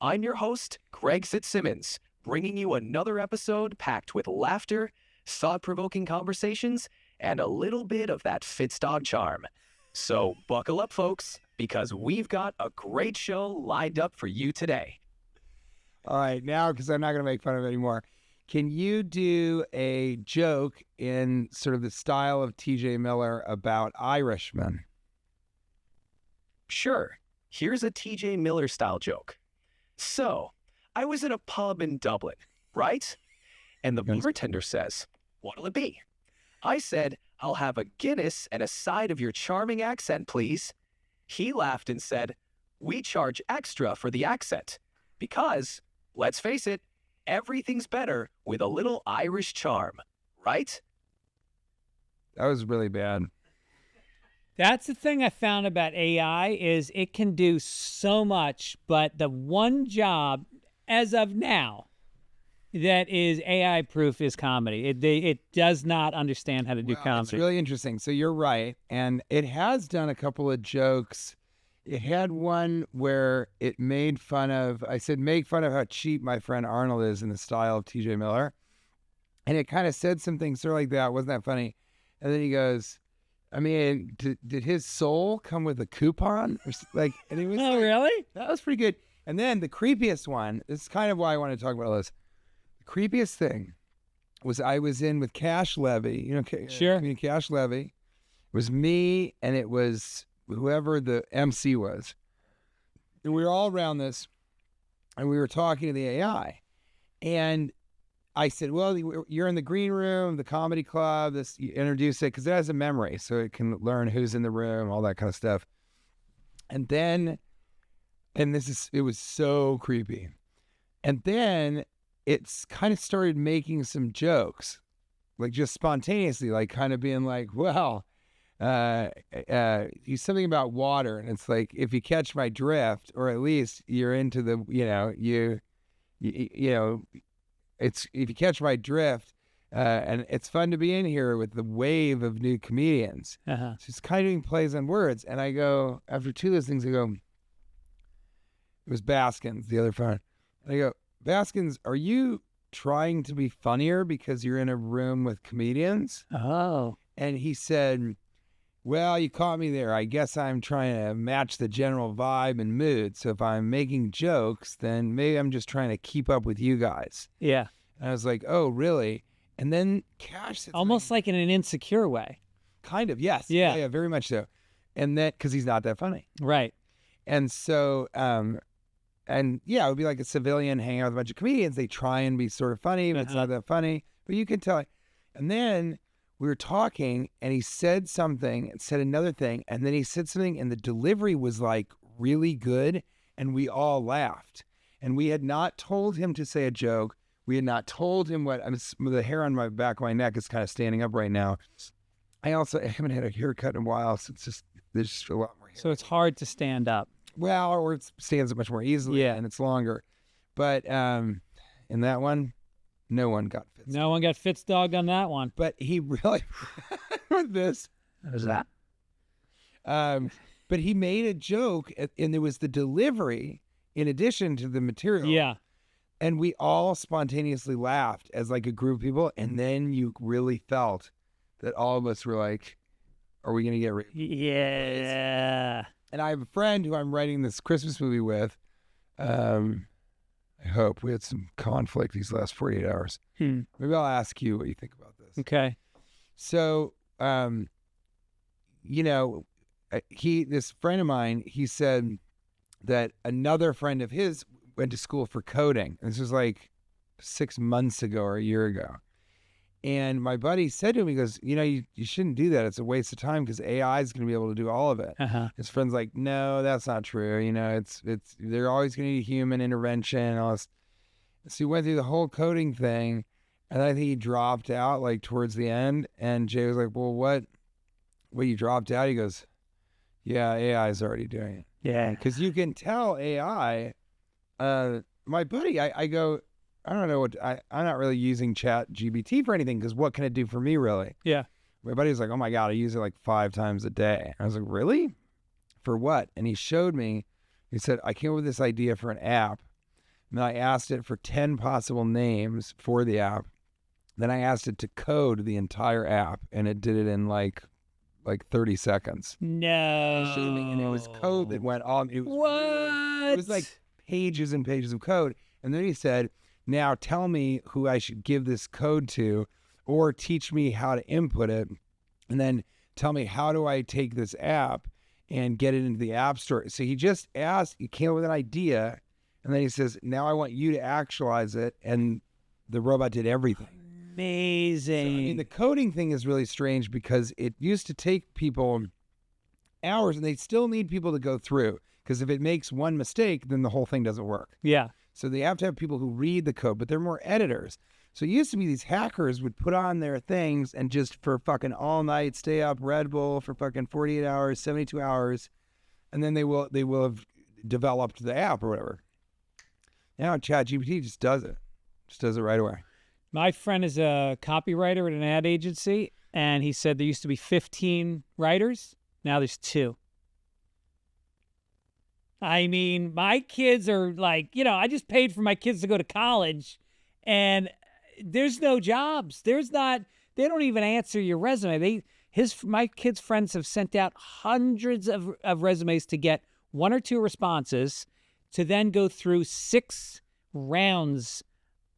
I'm your host, Greg Fitzsimmons, bringing you another episode packed with laughter, thought-provoking conversations, and a little bit of that Fitzdog charm. So buckle up, folks, because we've got a great show lined up for you today. All right, now, because I'm not going to make fun of it anymore, can you do a joke in sort of the style of TJ Miller about Irishmen? Sure. Here's a TJ Miller style joke. So, I was in a pub in Dublin, right? And the bartender says, "What'll it be?" I said, "I'll have a Guinness and a side of your charming accent, please." He laughed and said, "We charge extra for the accent because, let's face it, everything's better with a little Irish charm, right?" That was really bad. That's the thing I found about AI is it can do so much, but the one job as of now that is AI proof is comedy. It does not understand how to do comedy. It's really interesting. So you're right. And it has done a couple of jokes. It had one where it made fun of, I said, make fun of how cheap my friend Arnold is in the style of TJ Miller. And it kind of said some things sort of like that. Wasn't that funny? And then he goes, I mean, did his soul come with a coupon? Or like, and he was Oh, like, really? that was pretty good. And then the creepiest one, this is kind of why I want to talk about all this. The creepiest thing was I was in with Cash Levy, Sure. Comedian Cash Levy. It was me and it was whoever the MC was. And we were all around this and we were talking to the AI. And I said, well, you're in the green room, the comedy club, you introduce it because it has a memory so it can learn who's in the room, all that kind of stuff. And then, it was so creepy. And then it's kind of started making some jokes, like just spontaneously, like kind of being like, well, he's something about water. And it's like, if you catch my drift, or at least you're into the, it's, if you catch my drift, and it's fun to be in here with the wave of new comedians. Uh-huh. So it's kind of doing plays on words. And I go, after two of those things, I go, it was Baskins, the other phone. And I go, Baskins, are you trying to be funnier because you're in a room with comedians? Oh. And he said, well, you caught me there. I guess I'm trying to match the general vibe and mood. So if I'm making jokes, then maybe I'm just trying to keep up with you guys. Yeah. And I was like, oh, really? And then Cash sits Almost like in an insecure way. kind of, yes. Yeah. Yeah, very much so. And that, because he's not that funny. Right. And so, and yeah, it would be like a civilian hanging out with a bunch of comedians. They try and be sort of funny, but it's not that funny. But you can tell. And then we were talking, and he said something and said another thing, and then he said something, and the delivery was like really good, and we all laughed. And we had not told him to say a joke. We had not told him what. The hair on my back of my neck is kind of standing up right now. I haven't had a haircut in a while, so it's just there's just a lot more hair. So it's hard to stand up. Well, or it stands up much more easily, Yeah. and it's longer. But in that one, no one got Fitzdog. No one got Fitzdog on that one. But he really with this. What is that? But he made a joke, and there was the delivery in addition to the material. Yeah. And we all spontaneously laughed as like a group of people, and then you really felt that all of us were like, "Are we going to get raped?" Yeah. And I have a friend who I'm writing this Christmas movie with. I hope. We had some conflict these last 48 hours. Maybe I'll ask you what you think about this. Okay. So, this friend of mine, he said that another friend of his went to school for coding. This was like 6 months ago or a year ago. And my buddy said to him, he goes, you shouldn't do that. It's a waste of time because AI is going to be able to do all of it. Uh-huh. His friend's like, no, that's not true. It's they're always going to need human intervention and all this. So he went through the whole coding thing, and I think he dropped out like towards the end. And Jay was like, well, what you dropped out? He goes, yeah, AI is already doing it. Yeah. Because you can tell AI, my buddy, I go, I don't know I'm not really using Chat GPT for anything because what can it do for me really? Yeah. My buddy was like, oh my God, I use it like 5 times a day. I was like, really? For what? And he showed me, he said, I came up with this idea for an app. And I asked it for 10 possible names for the app. Then I asked it to code the entire app, and it did it in like 30 seconds. No. Showed me, and it was code that went on. It was What? It was like pages and pages of code. And then he said, now tell me who I should give this code to, or teach me how to input it. And then tell me, how do I take this app and get it into the app store? So he just asked, he came up with an idea. And then he says, now I want you to actualize it. And the robot did everything. Amazing. So, I mean, the coding thing is really strange because it used to take people hours, and they still need people to go through. Because if it makes one mistake, then the whole thing doesn't work. Yeah. So they have to have people who read the code, but they're more editors. So it used to be these hackers would put on their things and just for fucking all night stay up Red Bull for fucking 48 hours, 72 hours, and then they will have developed the app or whatever. Now ChatGPT just does it right away. My friend is a copywriter at an ad agency, and he said there used to be 15 writers. Now there's 2. I mean, my kids are like, I just paid for my kids to go to college, and there's no jobs. They don't even answer your resume. My kids' friends have sent out hundreds of resumes to get 1 or 2 responses, to then go through 6 rounds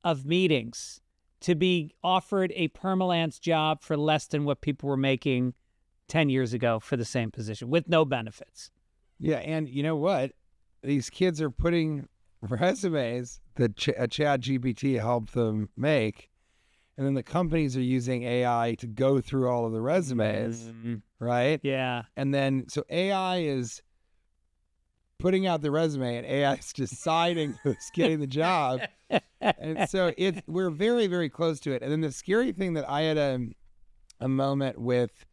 of meetings to be offered a permalance job for less than what people were making 10 years ago for the same position with no benefits. Yeah, and you know what? These kids are putting resumes that ChatGPT helped them make, and then the companies are using AI to go through all of the resumes, right? Yeah. And then, so AI is putting out the resume, and AI is deciding who's getting the job. And so we're very, very close to it. And then the scary thing that I had a moment with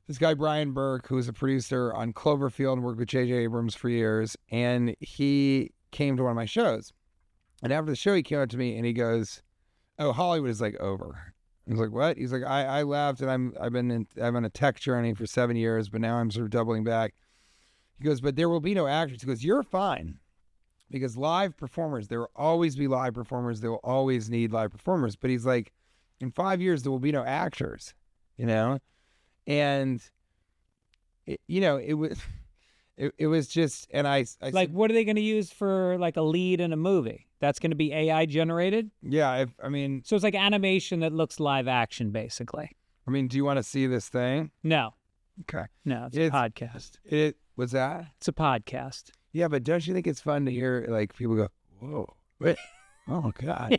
this guy, Brian Burke, who was a producer on Cloverfield and worked with J.J. Abrams for years. And he came to one of my shows. And after the show, he came up to me and he goes, oh, Hollywood is like over. I was like, what? He's like, I left and I've been on a tech journey for 7 years, but now I'm sort of doubling back. He goes, but there will be no actors. He goes, you're fine. Because live performers, there will always be live performers. They will always need live performers. But he's like, in 5 years, there will be no actors, And, it was, it was just, and I Like, said, what are they going to use for like a lead in a movie? That's going to be AI generated? yeah, I mean, So it's like animation that looks live action, basically. do you want to see this thing? No, Okay. no, it's It's- a podcast. It was that? It's a podcast. Yeah, but don't you think it's fun to hear like people go, whoa, wait, oh God.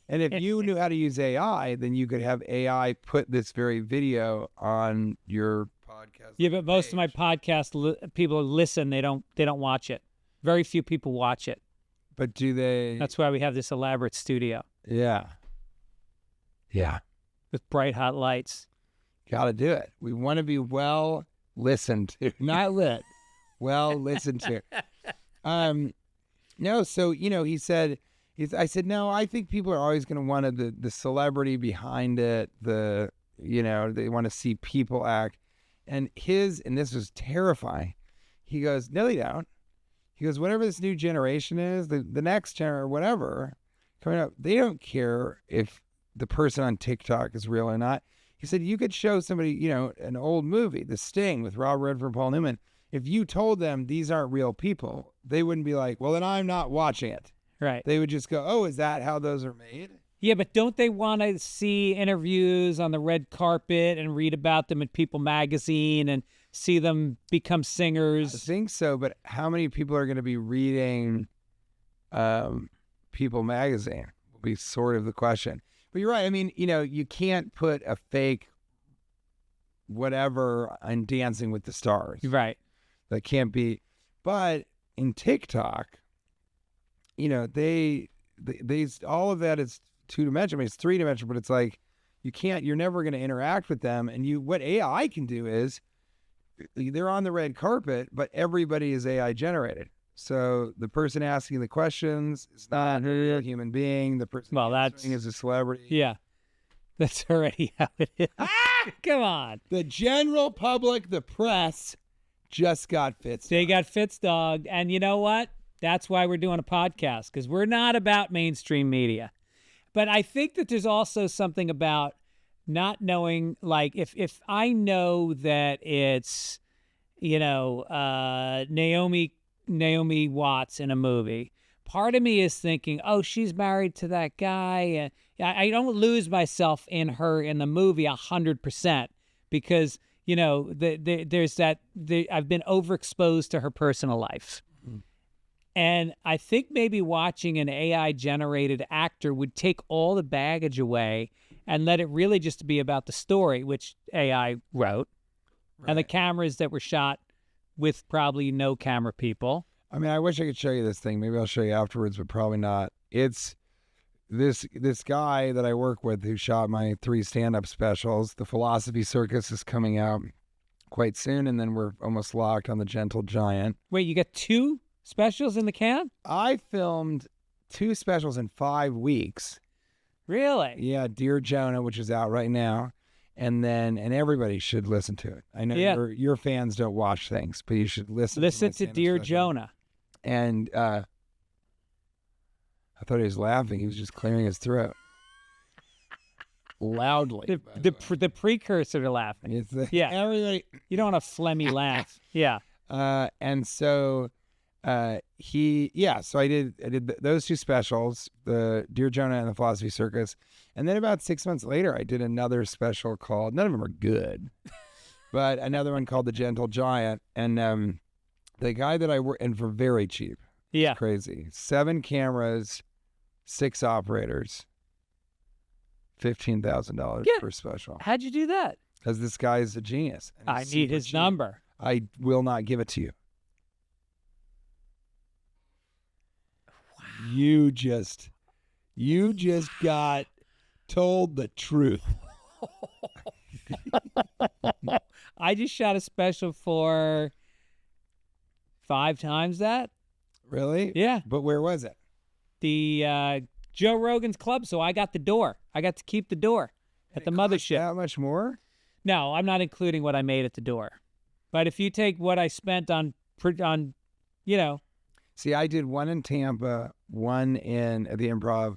And if you knew how to use AI, then you could have AI put this very video on your podcast. Yeah, but most of my page. podcast people listen. They don't watch it. Very few people watch it. But do they? That's why we have this elaborate studio Yeah. Yeah. with bright hot lights. Got to do it. We want to be well listened to, not lit, well listened to. No, so, he said, I said, no, I think people are always going to want the celebrity behind it. They want to see people act. And this was terrifying. He goes, no, they don't. He goes, whatever this new generation is, the next generation or whatever coming up, they don't care if the person on TikTok is real or not. He said, you could show somebody, an old movie, The Sting with Robert Redford and Paul Newman. If you told them these aren't real people, they wouldn't be like, well, then I'm not watching it. Right. They would just go, oh, is that how those are made? Yeah, but don't they want to see interviews on the red carpet and read about them in People magazine and see them become I singers? think so, but how many people are going to be reading People magazine will be sort of the question. But you're right. I mean, you can't put a fake whatever on Dancing with the Stars. Right. That can't be. But in TikTok, they all of that is two-dimensional. I mean, it's three-dimensional, but it's like you're never going to interact with them. And what AI can do is they're on the red carpet, but everybody is AI generated. So the person asking the questions is not a human being. The person answering is a celebrity. Yeah. That's already how it is. Come on. The general public, the press, just got Fitzdog. They got Fitzdog. And you know what? That's why we're doing a podcast, because we're not about mainstream media. But I think that there's also something about not knowing, like, if I know that it's, Naomi Watts in a movie, part of me is thinking, oh, she's married to that guy. I don't lose myself in her in the movie 100% because, there's that, I've been overexposed to her personal life. And I think maybe watching an AI-generated actor would take all the baggage away and let it really just be about the story, which AI wrote, and the cameras that were shot with probably no camera people. I mean, I wish I could show you this thing. Maybe I'll show you afterwards, but probably not. It's this guy that I work with who shot my 3 stand-up specials. The Philosophy Circus is coming out quite soon, and then we're almost locked on The Gentle Giant. Wait, you got 2 specials in the can? I filmed 2 specials in 5 weeks. Really? Yeah, Dear Jonah, which is out right now. And everybody should listen to it. I know your fans don't watch things, but you should listen to Dear Jonah. And I thought he was laughing. He was just clearing his throat. Loudly. The precursor to laughing. It's everybody. You don't want a phlegmy laugh. Yeah. And so so I did those 2 specials, the Dear Jonah and the Philosophy Circus. And then about 6 months later, I did another special called, none of them are good, but another one called The Gentle Giant. And the guy that I work, and for very cheap. Yeah. It's crazy. 7 cameras, 6 operators, $15,000 per special. How'd you do that? Because this guy is a genius. I need his number. I will not give it to you. Wow. You just got told the truth. I just shot a special for 5 times that. Really? Yeah. But where was it? The Joe Rogan's club, so I got the door. I got to keep the door at the mothership. That much more? No, I'm not including what I made at the door. But if you take what I spent on. See, I did one in Tampa, one at the Improv,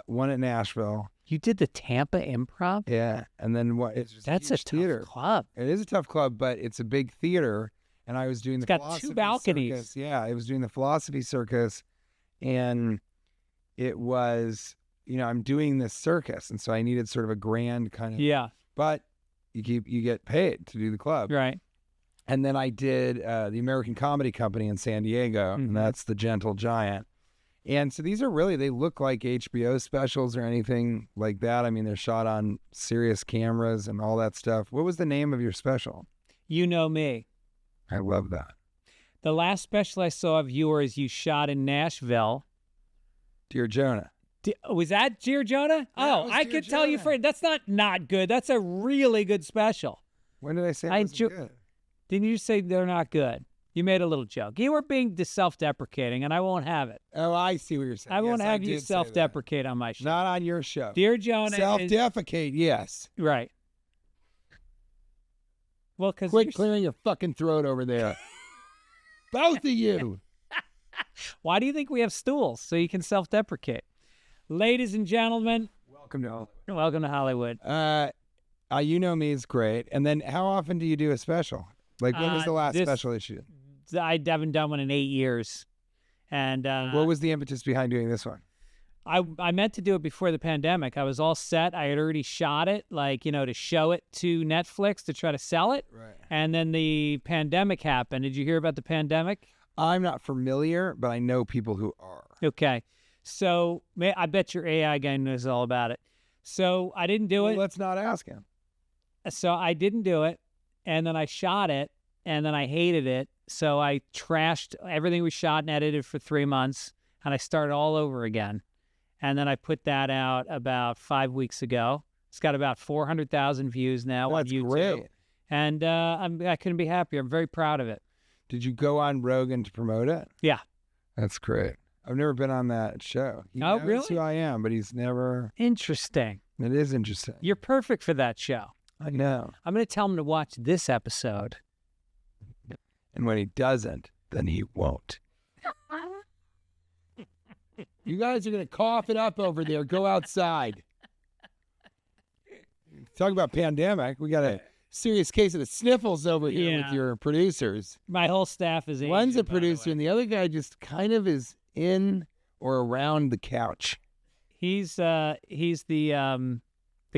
one at Nashville. You did the Tampa Improv? Yeah, and then what? It's just That's a tough theater club. It is a tough club, but it's a big theater, and I was doing the got philosophy 2 balconies. circus. Yeah, I was doing the philosophy circus, and it was, I'm doing this circus, and so I needed sort of a grand kind of. Yeah. But you get paid to do the club, Right. and then I did the American Comedy Company in San Diego, Mhm. and that's the Gentle Giant. And so these are really, they look like HBO specials or anything like that. I mean, they're shot on serious cameras and all that stuff. What was the name of your special? You Know Me. I love that. The last special I saw of yours, you shot in Nashville. Dear Jonah. Was that Dear Jonah? Yeah, it Oh, was I Dear could tell you Jonah. that's not good. That's a really good special. When did I say it I wasn't good? Didn't you say they're not good? You made a little joke. You were being self-deprecating, and I won't have it. Oh, I see what you're saying. I won't Yes, have you did say that. self-deprecate on my show. Not on your show. Dear Jonah is Self-defecate, yes. right. Well, because Quit clearing your fucking throat over there. Both of you. why do you think we have stools so you can self-deprecate? Ladies and gentlemen, Welcome to all. welcome to Hollywood. You Know Me is great. And then how often do you do a special? Like, when was the last this- special issue? I haven't done one in 8 years, and What was the impetus behind doing this one? I meant to do it before the pandemic. I was all set. I had already shot it, to show it to Netflix to try to sell it. Right. And then the pandemic happened. Did you hear about the pandemic? I'm not familiar, but I know people who are. Okay. So I bet your AI guy knows all about it. So I didn't do Well, it. let's not ask him. So I didn't do it. And then I shot it, and then I hated it. So I trashed everything we shot and edited for 3 months, and I started all over again. And then I put that out about 5 weeks ago. It's got about 400,000 views now That's on YouTube. great. And I couldn't be happier. I'm very proud of it. Did you go on Rogan to promote it? Yeah. That's great. I've never been on that show. He Oh, knows really? who I am, but he's never. Interesting. It is interesting. You're perfect for that show. I know. I'm going to tell him to watch this episode. And when he doesn't, then he won't. You guys are going to cough it up over there. Go outside. Talk about pandemic. We got a serious case of the sniffles over here with Yeah. your producers. My whole staff is One's a Asian, by the producer, way. and the other guy just kind of is in or around the couch. He's the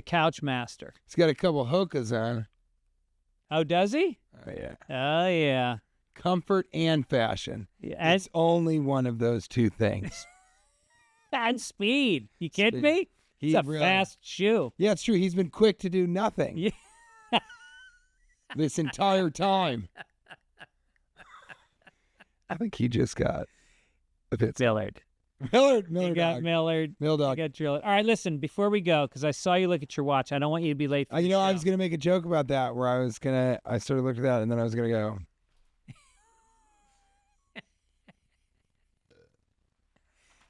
couch master. He's got a couple hookahs on. Oh, does he? Oh, yeah. Oh, yeah. Comfort and fashion. Yeah, and, It's only one of those two things. and speed. You kidding Speed. me? He It's a really- fast shoe. Yeah, it's true. He's been quick to do nothing Yeah. this entire time. I think he just got a bit. Millard. Millard You got dog. Millard. Mill You dog. got Drillard. All right, listen, before we go, because I saw you look at your watch, I don't want you to be late for the I show. was going to make a joke about that where I sort of looked at that and then I was going to go,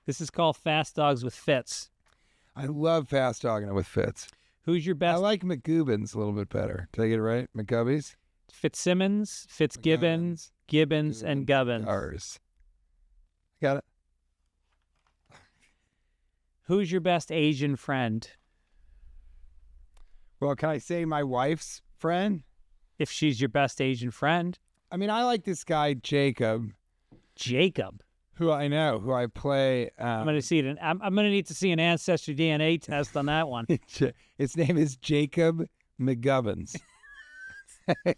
This is called Fast Dogs with Fitz. I love fast dogging it with Fitz. Who's your I best? like McGubbins a little bit better. Did I get it right? McGubbies? Fitzsimmons, Fitzgibbons, Gibbons, and Gubbins. Ours. Got it. Who's your best Asian friend? Well, can I say my wife's friend? If she's your best Asian friend. I mean, I like this guy, Jacob, Jacob. who I know, who I play. I'm gonna see it. I'm gonna need to see an ancestry DNA test on that one. His name is Jacob McGubbins.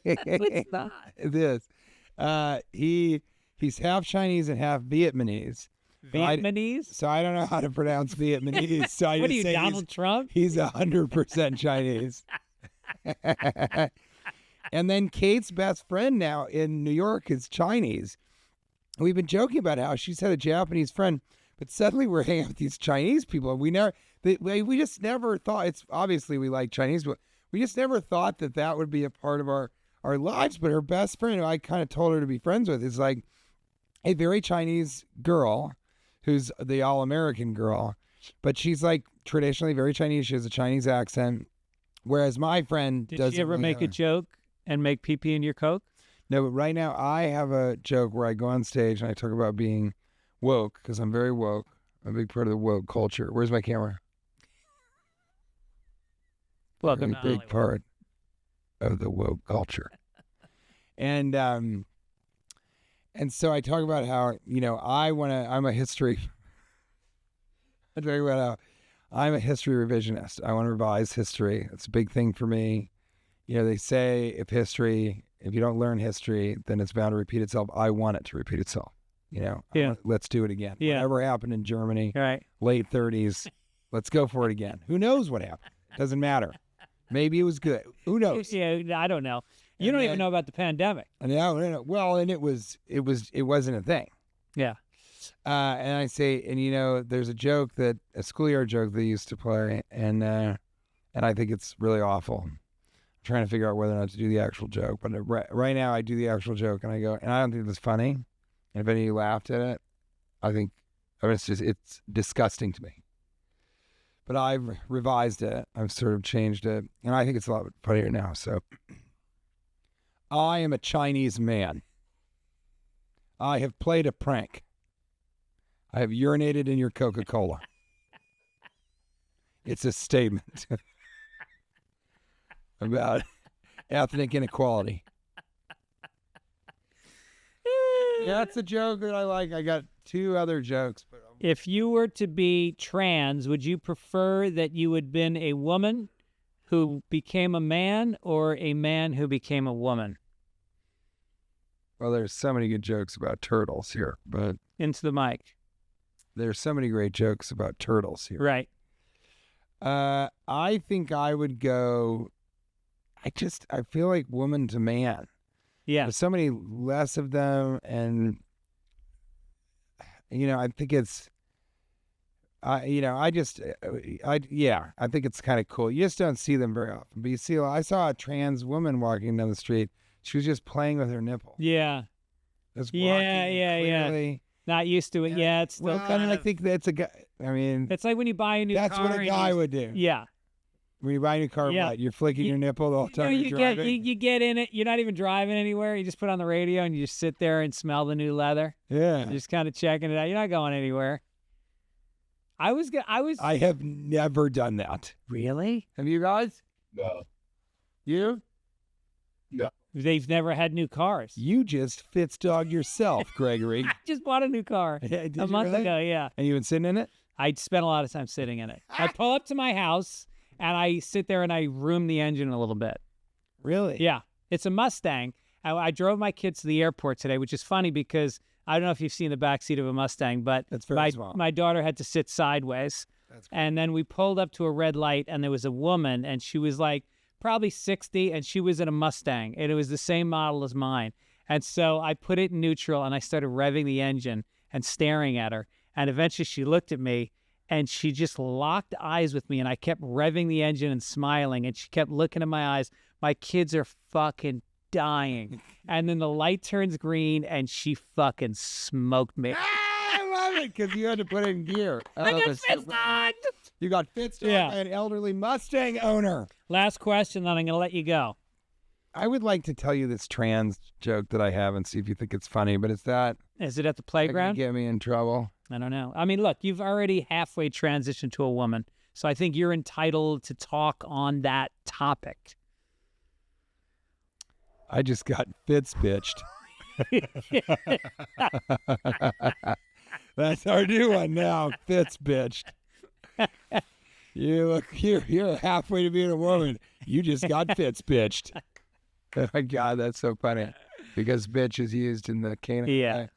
It's not. It is. He's half Chinese and half Vietnamese. Vietnamese? So I don't know how to pronounce Vietnamese. So I What are just you, say Donald Trump? he's 100% Chinese. And then Kate's best friend now in New York is Chinese. We've been joking about how she's had a Japanese friend, but suddenly we're hanging out with these Chinese people. And we just never thought, it's obviously we like Chinese, but we just never thought that would be a part of our lives. But her best friend, who I kind of told her to be friends with, is like a very Chinese girl who's the all-American girl. But she's like traditionally very Chinese. She has a Chinese accent. Whereas my friend Did doesn't she ever really make have a joke and make pee-pee in your Coke? No, but right now I have a joke where I go on stage and I talk about being woke because I'm very woke. I'm a big part of the woke culture. Where's my camera? Welcome a to big Hollywood. part of the woke culture. And And so I talk about how, I'm a history. I talk about how I'm a history revisionist. I want to revise history. It's a big thing for me. They say if you don't learn history, then it's bound to repeat itself. I want it to repeat itself. Let's do it again. Yeah. Whatever happened in Germany, Right. late 30s, let's go for it again. Who knows what happened? Doesn't matter. Maybe it was good. Who knows? Yeah, I don't know. You don't even know about the pandemic. No. Well, and it wasn't a thing. Yeah. And I say, there's a schoolyard joke they used to play, and I think it's really awful. I'm trying to figure out whether or not to do the actual joke, but right now I do the actual joke, and I go, and I don't think it's funny. And if any of you laughed at it, it's disgusting to me. But I've revised it. I've sort of changed it, and I think it's a lot funnier now. So, I am a Chinese man. I have played a prank. I have urinated in your Coca-Cola. It's a statement about ethnic inequality. Yeah, that's a joke that I like. I got two other jokes. But If you were to be trans, would you prefer that you had been a woman who became a man or a man who became a woman? Well, there's so many good jokes about turtles here, but Into the mic. there's so many great jokes about turtles here. Right. I think I would go. I feel like woman to man. Yeah. There's so many less of them, and I think it's. I think it's kind of cool. You just don't see them very often. But you see, I saw a trans woman walking down the street. She was just playing with her nipple. Yeah. Just Yeah. clearly. Not used to it. Yeah, it's still Well, kind and of. I think that's a guy. I mean, It's like when you buy a new car. that's what a and guy you- would do. Yeah. When you buy a new car, Yeah. what? You're flicking your nipple the whole time you you're get driving? you get in it. You're not even driving anywhere. You just put on the radio and you just sit there and smell the new leather. Yeah. You're just kind of checking it out. You're not going anywhere. I was. I have never done that. Really? Have you guys? No. You? They've never had new cars. You just Fitzdog yourself, Gregory. I just bought a new car Did a you month really? ago. Yeah, And you've been sitting in it? I spent a lot of time sitting in it. I pull up to my house and I sit there and I room the engine a little bit. Really? Yeah, it's a Mustang. I drove my kids to the airport today, which is funny because I don't know if you've seen the backseat of a Mustang, but That's very small. my daughter had to sit sideways. That's cool. And then we pulled up to a red light and there was a woman and she was like probably 60 and she was in a Mustang and it was the same model as mine. And so I put it in neutral and I started revving the engine and staring at her. And eventually she looked at me and she just locked eyes with me and I kept revving the engine and smiling and she kept looking in my eyes. My kids are fucking dying. And then the light turns green and she fucking smoked me. I love it because you had to put it in gear. I got that's so Fitzdog! You got Fitzdog, Yeah. an elderly Mustang owner. Last question, then I'm going to let you go. I would like to tell you this trans joke that I have and see if you think it's funny, but it's that Is it at the that could playground? get me in trouble. I don't know. I mean, look, you've already halfway transitioned to a woman. So I think you're entitled to talk on that topic. I just got Fitz bitched. That's our new one now. Fitz bitched. You're halfway to being a woman. You just got Fitz bitched. Oh my God, that's so funny. Because bitch is used in the canine. Yeah.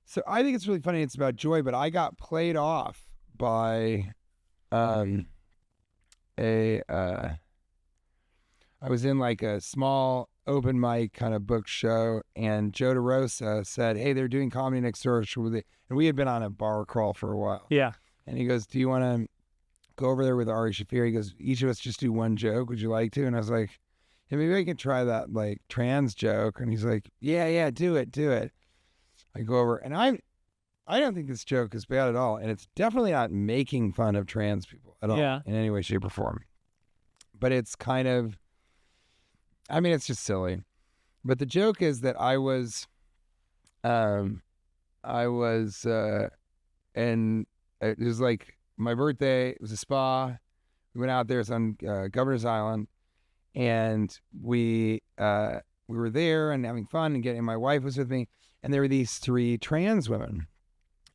So I think it's really funny. It's about joy, but I got played off by I was in like a small open mic kind of book show, and Joe DeRosa said, "Hey, they're doing comedy next door." And we had been on a bar crawl for a while. Yeah. And he goes, "Do you want to go over there with Ari Shaffir?" He goes, "Each of us just do one joke. Would you like to?" And I was like, "Yeah, maybe I can try that like trans joke." And he's like, "Yeah, do it." I go over, and I don't think this joke is bad at all, and it's definitely not making fun of trans people at all Yeah. in any way, shape, or form. But it's kind of, I mean, it's just silly. But the joke is that I was, and it was like my birthday. It was a spa. We went out there. It's on Governor's Island, and we we were there and having fun and my wife was with me, and there were these 3 trans women,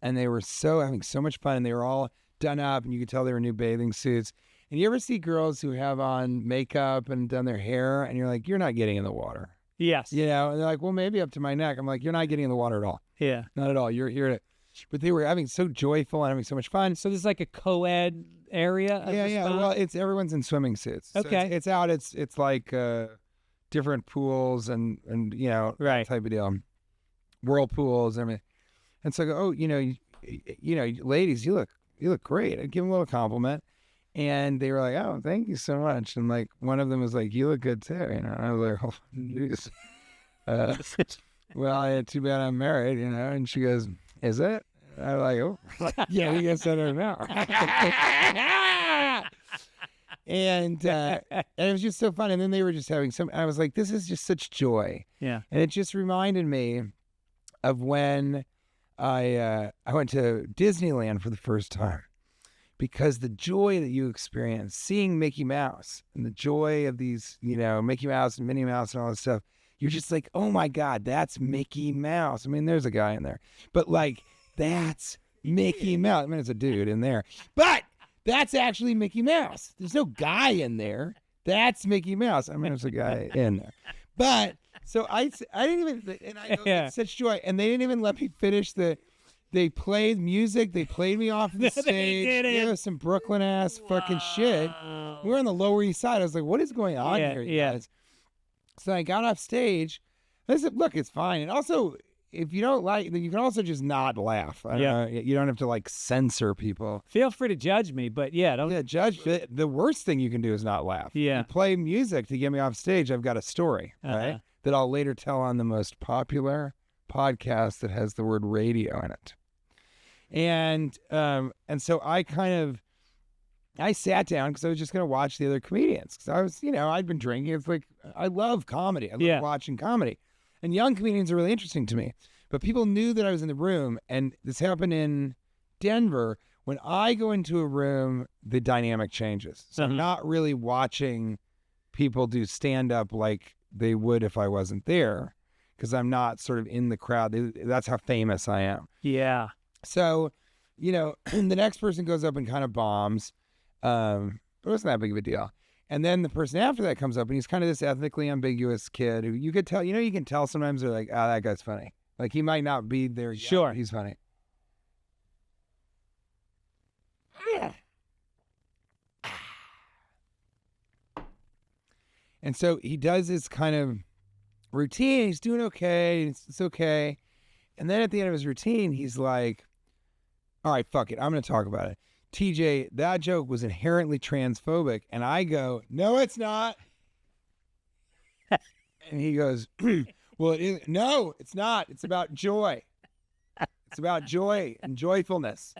and they were having so much fun, and they were all done up, and you could tell they were new bathing suits. And you ever see girls who have on makeup and done their hair, and you're like, you're not getting in the water. Yes. You know, and they're like, well, maybe up to my neck. I'm like, you're not getting in the water at all. Yeah. Not at all. You're here to, but they were having so joyful and having so much fun. So there's like a co-ed area of the Yeah. spa? Well, everyone's in swimming suits. So Okay. it's out. It's like different pools and you know, Right. type of deal. Whirlpools and everything. And so I go, oh, you know, ladies, you look great. I give them a little compliment. And they were like, oh, thank you so much. And like one of them was like, you look good too. You know, and I was like, oh, geez. Well, too bad I'm married, you know. And she goes, is it? And I was like, oh, yeah, we guess I don't know. And it was just so fun. And then they were just having I was like, this is just such joy. Yeah. And it just reminded me of when I went to Disneyland for the first time, because the joy that you experience seeing Mickey Mouse and the joy of these, you know, Mickey Mouse and Minnie Mouse and all this stuff, you're just like, oh my God, that's Mickey Mouse. I mean, there's a guy in there, but like, that's Mickey Mouse. I mean, it's a dude in there, but that's actually Mickey Mouse. There's no guy in there. That's Mickey Mouse. I mean, there's a guy in there, but so I didn't even, and I know it's such joy, and they didn't even let me finish they played music. They played me off the stage. It was some Brooklyn ass fucking shit. We were on the Lower East Side. I was like, what is going on here, you guys? So I got off stage. I said, look, it's fine. And also, if you don't like, then you can also just not laugh. You don't have to like censor people. Feel free to judge me, but don't. Yeah, judge. The worst thing you can do is not laugh. Yeah. You play music to get me off stage. I've got a story, right? That I'll later tell on the most popular podcast that has the word radio in it. And so I sat down because I was just going to watch the other comedians, because I was, I'd been drinking. It's like, I love comedy. I love watching comedy. And young comedians are really interesting to me. But people knew that I was in the room, and this happened in Denver. When I go into a room, the dynamic changes. So I'm not really watching people do stand-up like they would if I wasn't there, because I'm not sort of in the crowd. That's how famous I am. Yeah. So, the next person goes up and kind of bombs. But it wasn't that big of a deal. And then the person after that comes up, and he's kind of this ethnically ambiguous kid who you could tell, you can tell sometimes they're like, oh, that guy's funny. Like, he might not be there yet, sure, but he's funny. And so he does this kind of routine. He's doing okay. It's okay. And then at the end of his routine, he's like, all right, fuck it. I'm going to talk about it. TJ, that joke was inherently transphobic. And I go, no, it's not. And he goes, well, it is. No, it's not. It's about joy. It's about joy and joyfulness.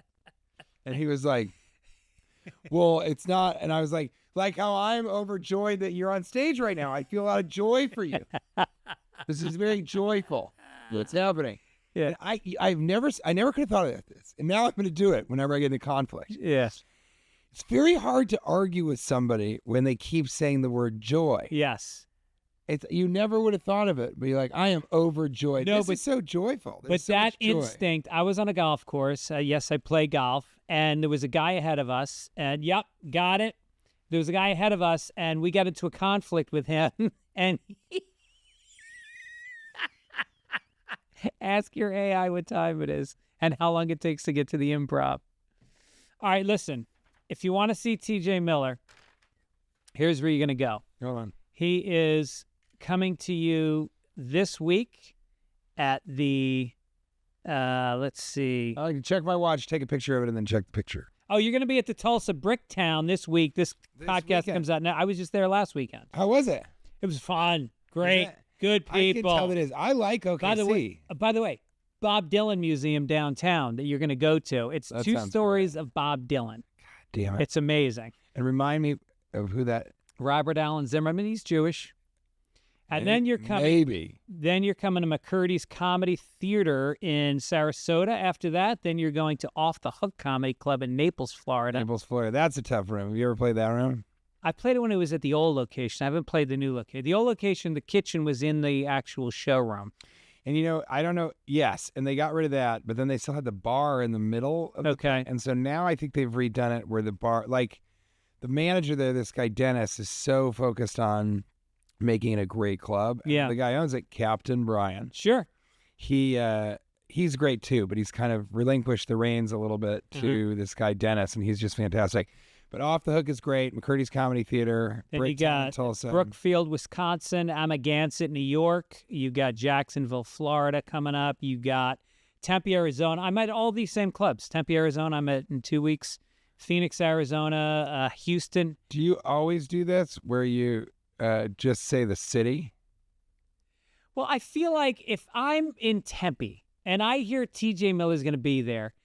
And he was like, well, it's not. And I was like how I'm overjoyed that you're on stage right now. I feel a lot of joy for you. This is very joyful. What's happening? Yeah. And I never could have thought of this. And now I'm going to do it whenever I get into conflict. Yes. It's very hard to argue with somebody when they keep saying the word joy. Yes. You never would have thought of it, but you're like, I am overjoyed. No, this but is so joyful. But There's so that much joy. instinct, I was on a golf course. Yes, I play golf, and there was a guy ahead of us, and yep, got it. There was a guy ahead of us, and we got into a conflict with him, and ask your AI what time it is and how long it takes to get to the Improv. All right, listen, if you want to see TJ Miller, here's where you're going to go. Hold on. He is coming to you this week at the, let's see. I can check my watch, take a picture of it, and then check the picture. Oh, you're going to be at the Tulsa Bricktown this week. This podcast weekend. comes out now. I was just there last weekend. How was it? It was fun. Great. Good people. I can tell it is. I like OKC. By the way, Bob Dylan Museum downtown that you're going to go to. It's That 2 sounds stories of Bob Dylan. Damn it. It's amazing. And remind me of who that. Robert Allen Zimmerman. He's Jewish. And then you're coming. Maybe. Then you're coming to McCurdy's Comedy Theater in Sarasota. After that, then you're going to Off the Hook Comedy Club in Naples, Florida. Naples, Florida. That's a tough room. Have you ever played that room? I played it when it was at the old location. I haven't played the new location. The old location, the kitchen was in the actual showroom. And, you know, I don't know. Yes. And they got rid of that, but then they still had the bar in the middle. Of Okay. And so now I think they've redone it where the bar, like the manager there, this guy, Dennis, is so focused on making it a great club. Yeah. The guy who owns it, Captain Brian. Sure. He's great too, but he's kind of relinquished the reins a little bit to this guy, Dennis, and he's just fantastic. But Off the Hook is great. McCurdy's Comedy Theater. Then you great time in got Tulsa. Brookfield, Wisconsin, Amagansett, New York. You got Jacksonville, Florida coming up. You got Tempe, Arizona. I'm at all these same clubs. Tempe, Arizona, I'm at in 2 weeks. Phoenix, Arizona, Houston. Do you always do this where you just say the city? Well, I feel like if I'm in Tempe and I hear TJ Miller's going to be there,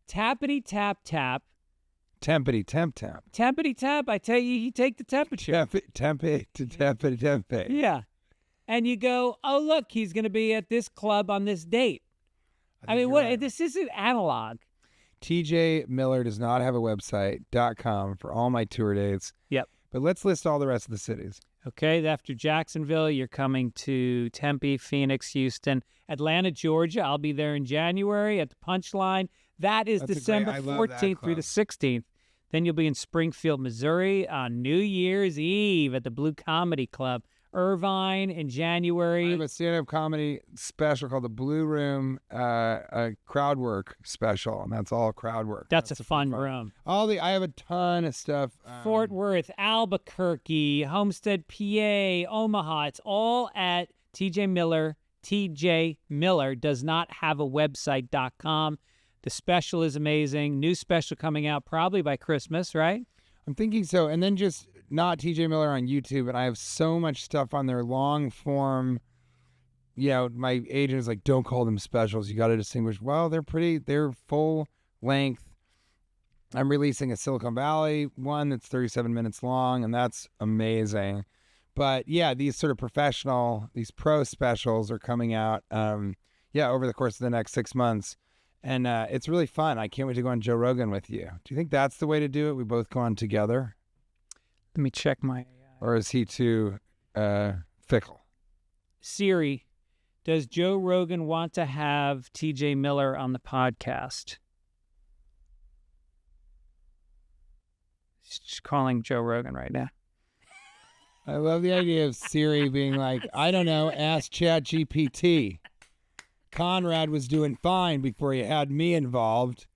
tappity tap tap. Tempity temp tap. Tempity tap, I tell you, you take the temperature. Tempe to tempity tempe. Yeah. And you go, oh, look, he's going to be at this club on this date. I mean, what? This isn't analog. TJ Miller does not have a website.com for all my tour dates. Yep. But let's list all the rest of the cities. Okay, after Jacksonville, you're coming to Tempe, Phoenix, Houston, Atlanta, Georgia. I'll be there in January at the Punchline. That is That's December I love that 14th through the 16th. Then you'll be in Springfield, Missouri on New Year's Eve at the Blue Comedy Club. Irvine in I January. have a stand-up comedy special called the Blue Room, a crowd work special, and that's all crowd work. That's a fun room. I have a ton of stuff. Fort Worth, Albuquerque, Homestead, PA, Omaha. It's all at TJ Miller. TJ Miller does not have a website.com. The special is amazing. New special coming out probably by Christmas, right? I'm thinking so. And then just not TJ Miller on YouTube, and I have so much stuff on their long form. You know, my agent is like, don't call them specials. You got to distinguish. Well, they're full length. I'm releasing a Silicon Valley one that's 37 minutes long, and that's amazing. But yeah, these sort of these pro specials are coming out, over the course of the next 6 months. And it's really fun. I can't wait to go on Joe Rogan with you. Do you think that's the way to do it? We both go on together? Let me check my... Or is he too fickle? Siri, does Joe Rogan want to have TJ Miller on the podcast? She's calling Joe Rogan right now. I love the idea of Siri being like, I don't know, ask ChatGPT. Conrad was doing fine before you had me involved.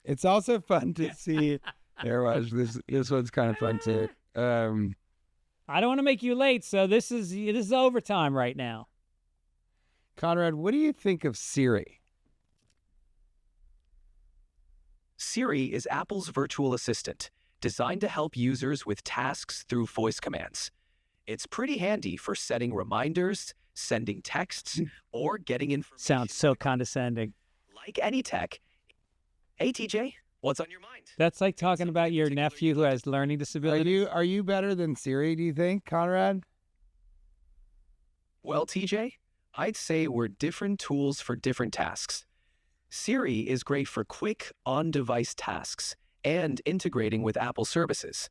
It's also fun to see. There was this one's kind of fun too. I don't want to make you late, so this is overtime right now. Conrad, what do you think of Siri? Siri is Apple's virtual assistant, designed to help users with tasks through voice commands. It's pretty handy for setting reminders, sending texts, or getting information. Sounds so condescending. Like any tech. Hey, TJ, what's on your mind? That's like talking about your nephew who has learning disabilities. Are you better than Siri, do you think, Conrad? Well, TJ, I'd say we're different tools for different tasks. Siri is great for quick, on-device tasks and integrating with Apple services.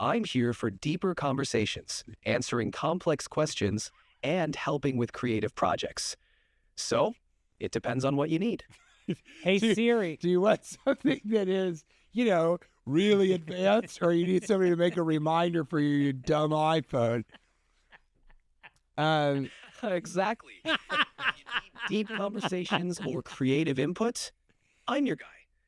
I'm here for deeper conversations, answering complex questions, and helping with creative projects. So, it depends on what you need. Hey, Siri. Do you want something that is, really advanced, or you need somebody to make a reminder for your dumb iPhone? Exactly. If you need deep conversations or creative input, I'm your guy.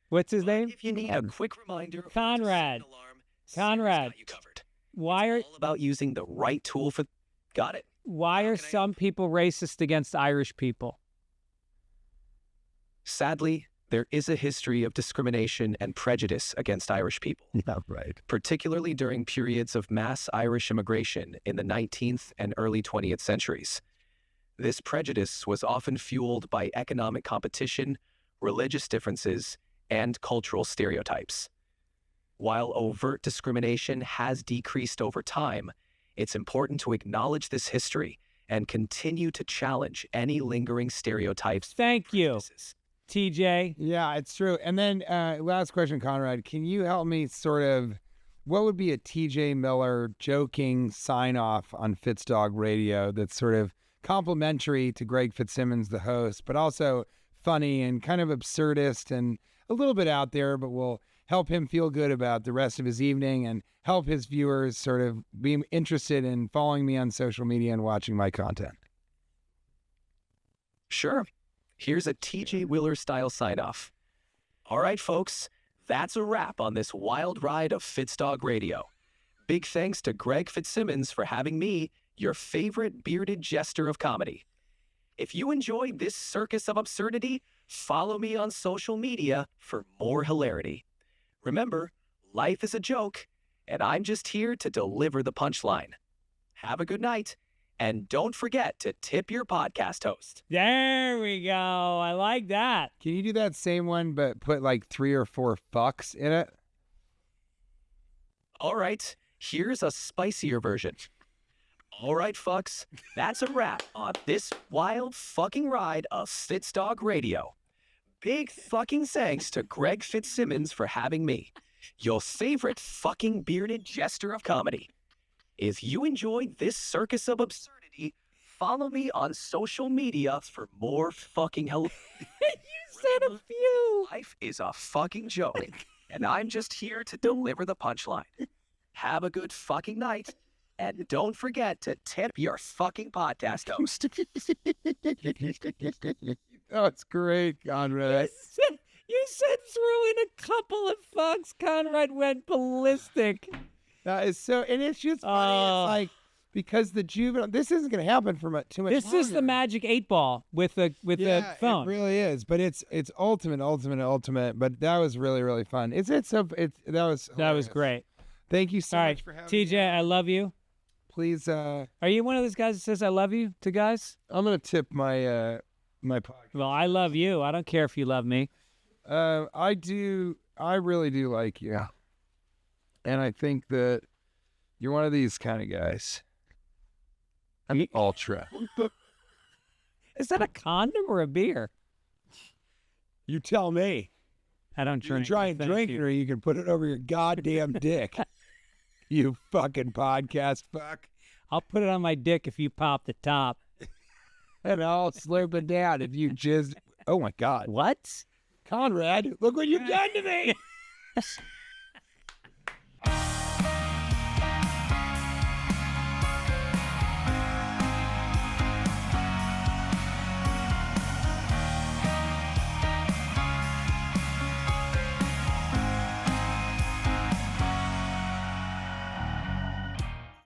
What's his name? If you need a quick reminder or Conrad. a alarm, Conrad. Siri's got you covered. Why are All about using the right tool for... Got it. why are some people racist against Irish people? Sadly, there is a history of discrimination and prejudice against Irish people. Yeah, right. Particularly during periods of mass Irish immigration in the 19th and early 20th centuries. This prejudice was often fueled by economic competition, religious differences, and cultural stereotypes. While overt discrimination has decreased over time, it's important to acknowledge this history and continue to challenge any lingering stereotypes. Thank you, TJ. Yeah, it's true. And then last question, Conrad, can you help me sort of what would be a TJ Miller joking sign-off on Fitzdog Radio that's sort of complimentary to Greg Fitzsimmons, the host, but also funny and kind of absurdist and a little bit out there, but will help him feel good about the rest of his evening and help his viewers sort of be interested in following me on social media and watching my content? Sure. Here's a TJ Wheeler-style sign-off. All right, folks, that's a wrap on this wild ride of Fitzdog Radio. Big thanks to Greg Fitzsimmons for having me, your favorite bearded jester of comedy. If you enjoyed this circus of absurdity, follow me on social media for more hilarity. Remember, life is a joke, and I'm just here to deliver the punchline. Have a good night, and don't forget to tip your podcast host. There we go. I like that. Can you do that same one, but put like 3 or 4 fucks in it? All right, here's a spicier version. All right, fucks, that's a wrap on this wild fucking ride of Fitzdog Radio. Big fucking thanks to Greg Fitzsimmons for having me, your favorite fucking bearded jester of comedy. If you enjoyed this circus of absurdity, follow me on social media for more fucking hell. You said a few. Life is a fucking joke, and I'm just here to deliver the punchline. Have a good fucking night, and don't forget to tip your fucking podcast host. Oh, it's great, Conrad. You said threw in a couple of fucks. Conrad went ballistic. That is so, and it's just funny. It's like, because the juvenile, this isn't going to happen for too much This longer. is the magic 8 ball with the phone. It really is, but it's ultimate. But that was really, really fun. That was hilarious. Great. Thank you so All much right, for having TJ, me. I love you. Please, Are you one of those guys that says I love you to guys? I'm gonna tip my my podcast. Well, I love you. I don't care if you love me. I do. I really do like you, and I think that you're one of these kind of guys. I'm ultra. Is that a condom or a beer? You tell me. I don't You can drink. try and Thank drink you. it, or you can put it over your goddamn dick. You fucking podcast fuck. I'll put it on my dick if you pop the top. And I'll slurp it down if you just. Oh my God. What? Conrad, look what you've done to me.